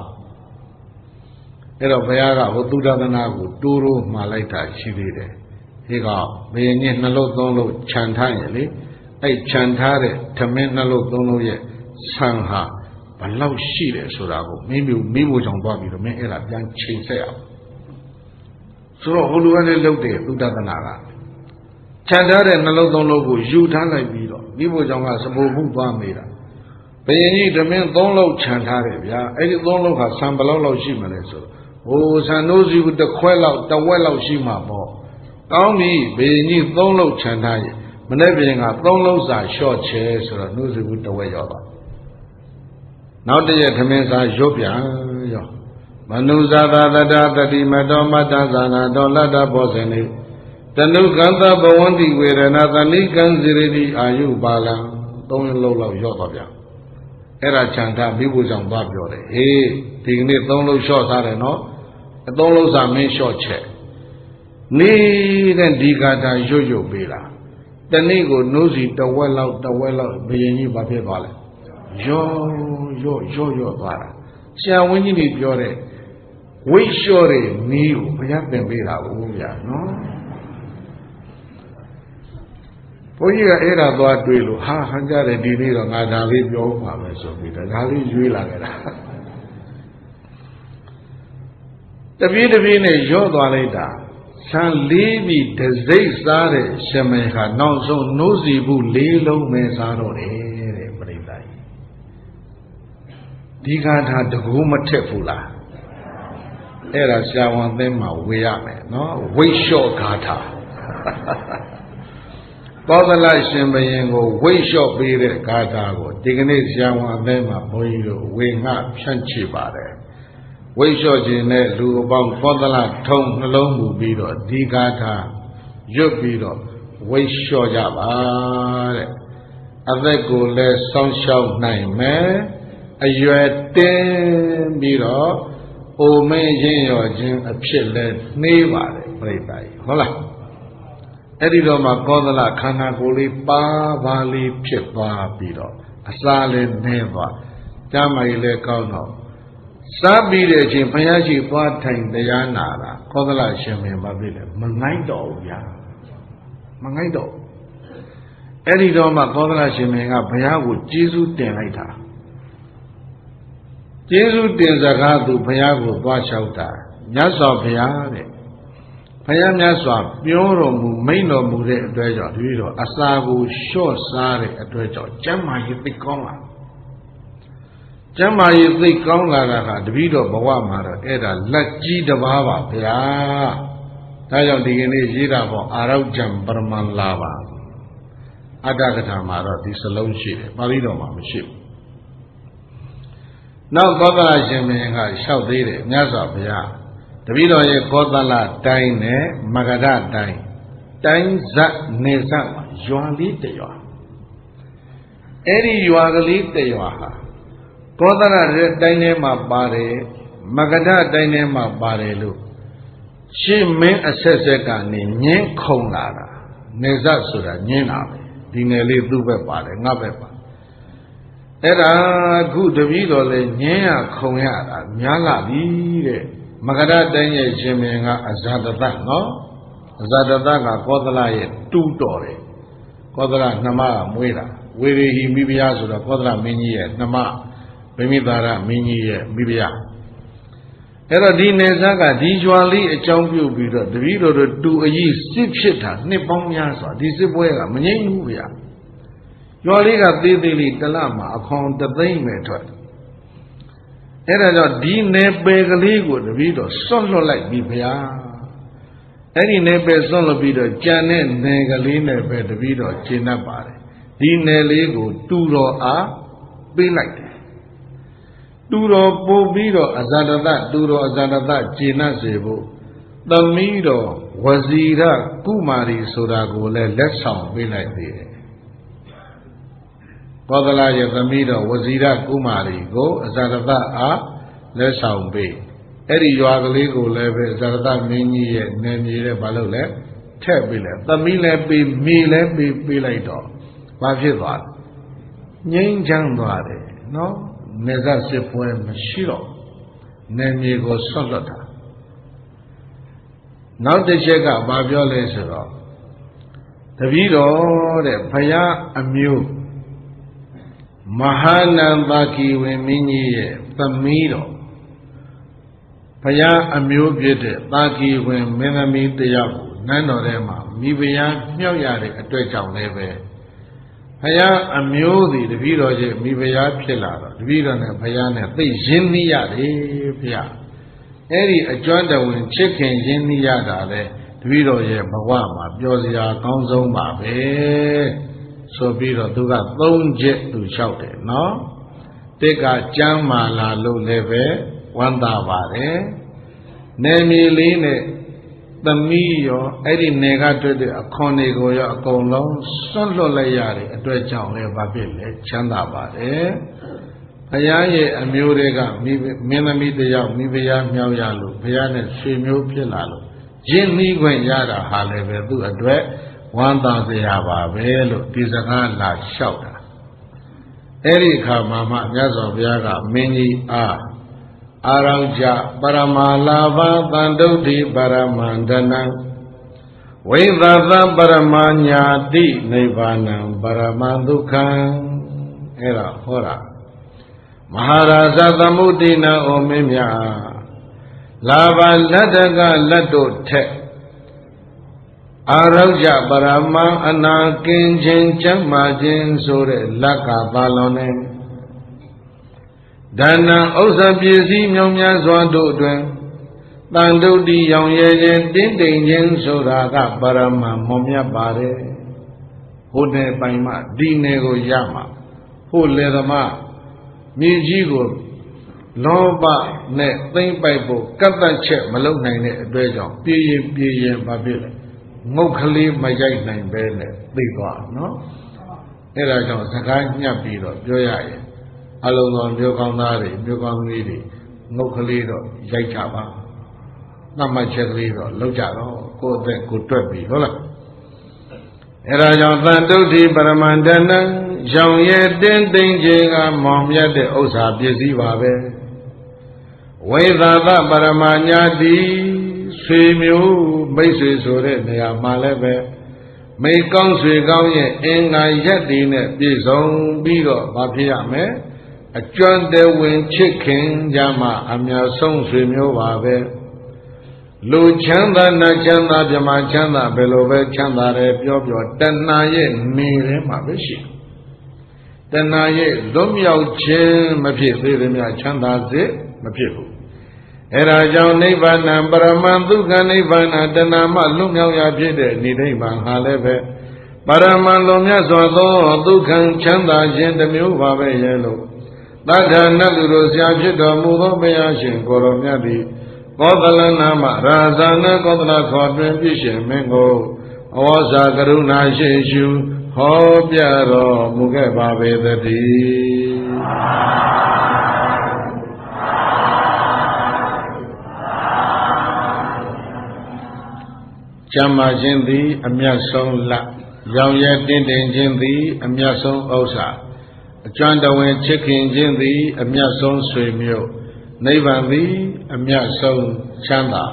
အဲ့တော့ဘုရားကဟိုသုဒ္ဓသနာကိုတိုးတိုးမှာလိုက်တာရှိသေးတယ်ဒီကဘင်းကြီးနှလုံးသုံးလို့ခြံထားရင်လေအဲ့ခြံထားတဲ့ဓမင်းနှလုံးသုံးလို့ရဲ့ဆံဟာဘလောက်ရှိတယ်ဆိုတာကိုမိဖို့ကြောင့်သွားပြီးတော့မင်းအဲ့ဒါပြန်ချိန်ဆက်အောင်ဆိုတော့ဟိုလူကလည်းလုပ်တယ်သုဒ္ဓသနာကခြံထားတဲ့နှလုံးသုံးလုံးကိုယူထားလိုက်ပြီးတော့မိဖို့ကြောင့်ကစပူမှုသွားမိတာဘယင်ကြီးဓမင်း၃လုံးခြံထားတယ်ဗျာအဲ့ဒီ၃လုံးကဆံဘလောက်လောက်ရှိမလဲဆိုဟိုဆံနိုးစီဘူးတစ်ခွက်လောက်တစ်ဝက်လောက်ရှိမှာပေါ့ကောင်းပြီဘယင်ကြီး၃လုံးခြံထားရင်မနေ့ပြင်က၃လုံးစာလျှော့ချဲဆိုတော့နိုးစီဘူးတစ်ဝက်ရောက်သွားနောက်တရက်ခမင်းစာရွတ်ပြန်ရောမနုဇာသာတတာတတိမတောမတ္တဇာနာတောလတ္တဘောဇနေတနုကံသဘဝန္တိဝေရဏသဏိကံဇိရတိအာယုပါလံ၃လုံးလောက်ရော့သွားပြန်အဲ့ဒါခြံထားမိဖို့ကြောင့်သွားပြောတယ်ဟေးဒီကနေ့၃လုံးလျှော့ထားတယ်နော်၃လုံးစာမင်းလျှော့ချက်နေတဲ့ဒီကာတာရွတ်ပေးတာတနေ့ကိုနိုးစီတဝက်လောက်ဘယင်ကြီးဘာဖြစ်သွားလဲရော့သွားတာဆရာဝင်းကြီးတွေပြောတဲ့ဝိတ်လျှော့တဲ့နည်းကိုဘုရားသင်ပေးတာဘူးဗျာနော်ဘုန်းကြီးကအဲ့ဒါသွားတွေ့လို့ဟာဟန်ကြတယ်ဒီနေ့တော့ငါဒါလေးပြောမှာပဲဆိုပြီးဒါလေးရွေးလာခဲ့တာတပြေးနဲ့ရော့သွားလိုက်တာဆံလေးပြီးတစိမ့်စားတဲ့ရှမေခါနောက်ဆုံးနိုးစီဘူး၄လုံးပဲစားတော့တယ်တဲ့ပြိဿကြီးဒီကာထာတကူမထက်ဘူးလားအဲ့ဒါဆရာဝန်သင်းမှာဝေရမယ်နော်ဝိတ်လျှော့ဂါထာသောသလရှင်ဘရင်ကိုဝိတ်လျှော့ပေးတဲ့ဂါထာကိုဒီကနေ့ဆရာဝန်အသင်းမှာဘုန်းကြီးတို့ဝေငှဖြန့်ချပါတယ်ဝိတ်လျှော့ခြင်းနဲ့လူအပေါင်းသောသလထုံနှလုံးမူပြီးတော့ဒီဂါထာရွတ်ပြီးတော့ဝိတ်လျှော့ကြပါတဲ့အသက်ကိုလည်းစောင့်ရှောက်နိုင်မယ်အရွယ်တင်းပြီးတော့အိုမင်းရင်ရောခြင်းအဖြစ်လဲနှေးပါတယ်ပြိဿကြီးဟုတ်လားအဲ့ဒီတော့မှကောသလခန္ဓာကိုယ်လေးပါလေးဖြစ်သွားပြီးတော့အစာလည်းနှဲသွားကျမ်းမာရေးလည်းကောင်းတော့စားပြီးတဲ့အချိန်ဘုရားရှိသွားထိုင်တရားနာတာကောသလရှင်မင်းမဖြစ်လေမငိုက်တော့ဘူးဗျာမငိုက်တော့အဲ့ဒီတော့မှကောသလရှင်မင်းကဘုရားကိုကျေးဇူးတင်လိုက်တာကျေးဇူးတင်စကားသူဘုရားကိုသွားလျှောက်တာမြတ်စွာဘုရားတဲ့ဘုရားမြတ်စွာပြောတော်မူမိန့်တော်မူတဲ့အတွက်ကြောင့်ဒီလိုအစာကိုလျှော့စားတဲ့အတွက်ကြောင့်ကျမ်းမာရေးသိကောင်းလာကျမ်းမာရေးသိကောင်းလာတာဟာတပည့်တော်ဘဝမှာတော့အဲ့ဒါလက်ကြီးတစ်ပါးပါဗျာဒါကြောင့်ဒီကနေ့ရေးတာပေါ့အာရောကြံပရမန်လာပါအတ္တကထာမှာတော့ဒီစလုံးရှိတယ်ပါဠိတော်မှာမရှိဘူးနောက်ကောသလရှင်မင်းကလျှောက်သေးတယ်မြတ်စွာဘုရားတပည့်တော်ရဲ့ကောသလတိုင်းနဲ့မဂဓတိုင်းဇတ်နေဇတ်ရွာလေးတရွာအဲ့ဒီရွာကလေးတရွာဟာကောသလရဲ့တိုင်းထဲမှာပါတယ်မဂဓတိုင်းထဲမှာပါတယ်လို့ရှင်းမင်းအဆက်ဆက်ကနေညင်းခုံလာတာနေဇတ်ဆိုတာညင်းတာပဲဒီနယ်လေးသူ့ဘက်ပါတယ်ငါ့ဘက်ပါအဲ့ဒါအခုတပည့်တော်လဲညင်းရခုံရတာများလာပြီတဲ့မဂဓတိုင်းရဲ့ရှင်မင်းကအဇာတတနော်အဇာတတကကောသလရဲ့တူးတော်တယ်ကောသလနှမကမွေးတာဝေရီဟိမိဖုရားဆိုတော့ကောသလမင်းကြီးရဲ့နှမဗိမိသာရမင်းကြီးရဲ့မိဖုရားအဲ့တော့ဒီနေဇကဒီကြွာလေးအကြောင်းပြုပြီးတော့တပည့်တော်တို့တူအကြီးစစ်ဖြစ်တာနှစ်ပေါင်းများစွာဒီစစ်ပွဲကမငြိမ်းဘူးဗျာကြွာလေးကသေးသေးလေးတစ်လမှာအခွန်3သိန်းပဲထွက် အဲ့ဒါကြောင့်ဒီနယ်ပယ်ကလေးကိုတပည့်တော်စွန့်လွတ်လိုက်ပြီဗျာအဲ့ဒီနယ်ပယ်စွန့်လွတ်ပြီးတော့ကြံတဲ့နယ်ကလေးနဲ့ပဲတပည့်တော်ရှင်းတတ်ပါတယ်ဒီနယ်လေးကိုတူတော်အားပေးလိုက်တယ်တူတော်ပို့ပြီးတော့အဇာတတတူတော်အဇာတတရှင်းတတ်စေဖို့သမီးတော်ဝဇီရကုမာရီဆိုတာကိုလည်းလက်ဆောင်ပေးလိုက်သေးတယ်ဘောဂလာရဲ့သမီးတော်ဝဇီရကုမာရီကိုအဇာတတအားလက်ဆောင်ပေးအဲ့ဒီရွာကလေးကိုလည်းပဲအဇာတတမင်းကြီးရဲ့နေမြေတဲ့ဘာလို့လဲထည့်ပေးလိုက်သမီးလည်းပေးမိလည်းပေးလိုက်တော့ဘာဖြစ်သွားလဲငြိမ်းချမ်းသွားတယ်နော်နေဇစစ်ပွဲမရှိတော့နေမြေကိုဆွတ်လွတ်တာနောက်တစ်ချက်ကဘာပြောလဲဆိုတော့တပည့်တော်တဲ့ဘုရားအမျိုးမဟာနန္ဒကီဝင်မင်းကြီးရဲ့သမီးတော်ဘုရားအမျိုးဖြစ်တဲ့သာကီဝင်မင်းသမီးတယောက်ကိုနန်းတော်ထဲမှာမိဖုရားမြောက်ရတဲ့အတွက်ကြောင့်လည်းပဲဘုရားအမျိုးသည်တပည့်တော်ရဲ့မိဖုရားဖြစ်လာတော့တပည့်တော်နဲ့ဘုရားနဲ့သိရင်းနှီးရတယ်ဘုရားအဲ့ဒီအကျွမ်းတဝင်ချစ်ခင်ရင်းနှီးရတာလေတပည့်တော်ရဲ့ဘဝမှာပျော်စရာအကောင်းဆုံးပါပဲဆိုပြီးတော့သူက3ချက်သူလျှောက်တယ်နော်တစ်ကကျမ်းမာလာလို့လည်းပဲဝမ်းသာပါတယ်နေမီလေးနဲ့သမီးရောအဲ့ဒီနေကတွေ့တဲ့အခွန်တွေကိုရောအကုန်လုံးစွန့်လွတ်လိုက်ရတဲ့အတွက်ကြောင့်လည်းဘာဖြစ်လဲချမ်းသာပါတယ်ဘုရားရဲ့အမျိုးတွေကမင်းသမီးတယောက်မိဖုရားမြောက်ရလို့ဘုရားနဲ့ဆွေမျိုးဖြစ်လာလို့ရင်းနှီးခွင့်ရတာဟာလည်းပဲသူ့အတွက်ဝမ်းသာစရာပါပဲလို့ဒီစကားလာလျှောက်တာအဲ့ဒီအခါမှာမှမြတ်စွာဘုရားကမင်းကြီးအားအာရောင်ကြပရမလာဘသံဒုဋ္ဌိပရမန္တနံဝိသသပရမညာတိနိဗ္ဗာနံပရမဒုက္ခံအဲ့ဒါဟောတာမဟာရာဇသမုဒိနာဩမင်းမြတ်လာဘလက်တကလက်တို့ထက်အာရောကြပရမအနာကင်းခြင်းကျမ်းမာခြင်းဆိုတဲ့လက်ကပါလုံးနဲ့ဒါနံဥစ္စာပစ္စည်းမြောင်များစွာတို့တွင်တန်တုတ်တိရောင်ရဲခြင်းတင်းတိမ်ခြင်းဆိုတာကပရမမောမြတ်ပါတယ်ဟိုတဲ့ပိုင်မှဒီနယ်ကိုရမှာဟိုလေသမားမြေကြီးကိုလောဘနဲ့သိမ့်ပိုက်ဖို့ကတ်သက်ချက်မလုပ်နိုင်တဲ့အတွက်ကြောင့်ပြေးရင်ဘာဖြစ်လဲငုတ်ကလေးမရိုက်နိုင်ပဲနဲ့သိသွားနော်အဲ့ဒါကြောင့်စကားညှပ်ပြီးတော့ပြောရရင်အလုံးစုံမျိုးကောင်းသားတွေမျိုးကောင်းကြီးတွေငုတ်ကလေးတော့ရိုက်ကြပါသတ်မှတ်ချက်ကလေးတော့လောက်ကြတော့ကိုယ်အသက်ကိုတွက်ပြီဟုတ်လားအဲ့ဒါကြောင့်သံတုဋ္ဌိပရမန္တနံရောင်ရဲတင်းသိမ့်ခြင်းကမောင်မြတ်တဲ့ဥစ္စာပစ္စည်းပါပဲဝိသသပရမညာတိဆွေမျိုးမိတ်ဆွေဆိုတဲ့နေရာမှာလည်းပဲမိကောင်းဆွေကောင်းရဲ့အင်္ဂါရက်တည်နဲ့ပြည့်စုံပြီးတော့မဖြစ်ရမယ်အကျွမ်းတဝင်ချစ်ခင်ကြမှာအများဆုံးဆွေမျိုးပါပဲလူချမ်းသာနတ်ချမ်းသာပြမချမ်းသာဘယ်လိုပဲချမ်းသာတယ်ပြောတဏှာရဲ့နေထဲမှာပဲရှိတဏှာရဲ့လွတ်မြောက်ခြင်းမဖြစ်သေးသမျှချမ်းသာစေမဖြစ်ဘူးအဲ့ဒါကြောင့်နိဗ္ဗာန်ပရမဒုက္ခနိဗ္ဗာန်တဏှာမှလွတ်မြောက်ရဖြစ်တဲ့နိဗ္ဗာန်ဟာလည်းပဲပရမလွန်မြတ်စွာသောဒုက္ခချမ်းသာခြင်းတစ်မျိုးပါပဲရဲ့လို့သတ္တနတ်လူတို့ဆရာဖြစ်တော်မူသောဘုရားရှင်ကိုရောမြတ်သည်ကောသလနာမရာဇာနကောသလခေါ်တွင်ပြည့်ရှင်မင်းကိုအဝါစာကရုဏာရှိရှုဟောပြတော်မူခဲ့ပါပေသတည်းကျမ်းမာခြင်းသည်အမြတ်ဆုံးလရောင်ရဲတင့်တယ်ခြင်းသည်အမြတ်ဆုံးဥစ္စာအကျွမ်းတဝင်ချစ်ခင်ခြင်းသည်အမြတ်ဆုံးဆွေမျိုးနိဗ္ဗာန်သည်အမြတ်ဆုံးချမ်းသာ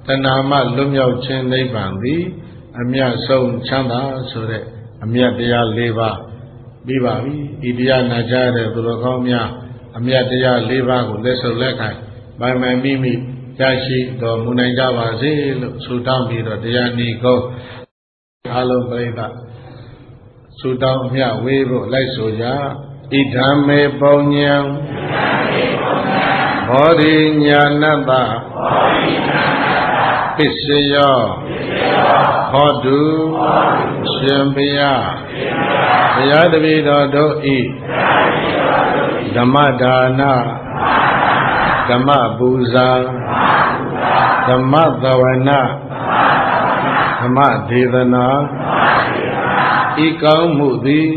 တဏှာမှလွတ်မြောက်ခြင်းနိဗ္ဗာန်သည်အမြတ်ဆုံးချမ်းသာဆိုတဲ့အမြတ်တရား၄ပါးပြီးပါပြီဤတရားနာကြားတဲ့သူတော်ကောင်းများအမြတ်တရား၄ပါးကိုလက်ဆုပ်လက်ခံပိုင်ပိုင်မိမိရရှိတော်မူနိုင်ကြပါစေလို့ဆုတောင်းပြီးတော့တရားဤကုန်းအားလုံးပြိဿဆုတောင်းမြဝေးဖို့လိုက်ဆိုကြဣဒံမေပုံညံဘ ဘောဓိညာဏတ္တပစ္စယောဟောတုရှင်ဘုရားဘုရားတပည့်တော်တို့ဤဓမ္မဒါနဓမ္မပူဇာဓမ္မသဝနာဓမ္မဒေသနာဤကောင်းမှုသည်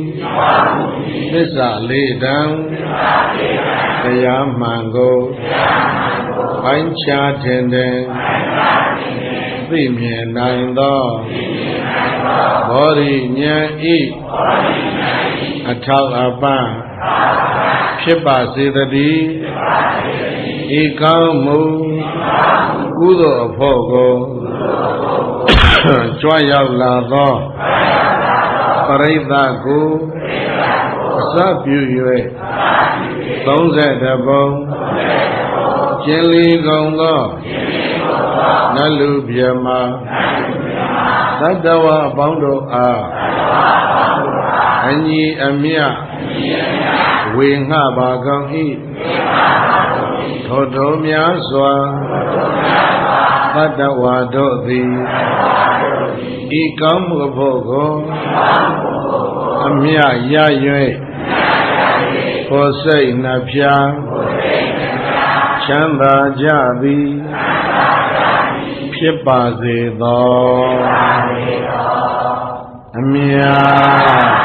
သစ္စာလေးတံတရားမှန်ကိုပိုင်းခြားထင်တယ်သိမြင်နိုင်သောဘောဓိဉာဏ်ဤအထောက်အပံ့ဖြစ်ပါစေတည်းဤကောင်းမှုကုသိုလ်အဖို့ကိုကြွရောက်လာသောပရိသတ်ကိုအစပြု၍30ပုံကျင်လီကုန်သောနတ်လူပြမသတ္တဝါအပေါင်းတို့အားအညီအမျှဝေငှပါကောင်း၏ထိုတို့များစွာသတ္တဝါတို့သည်ဤကောင်းမှုဖို့ကိုအမြရ၍ကိုယ်စိတ်နှဖျားချမ်းသာကြသည်ဖြစ်ပါစေသောအမြတ်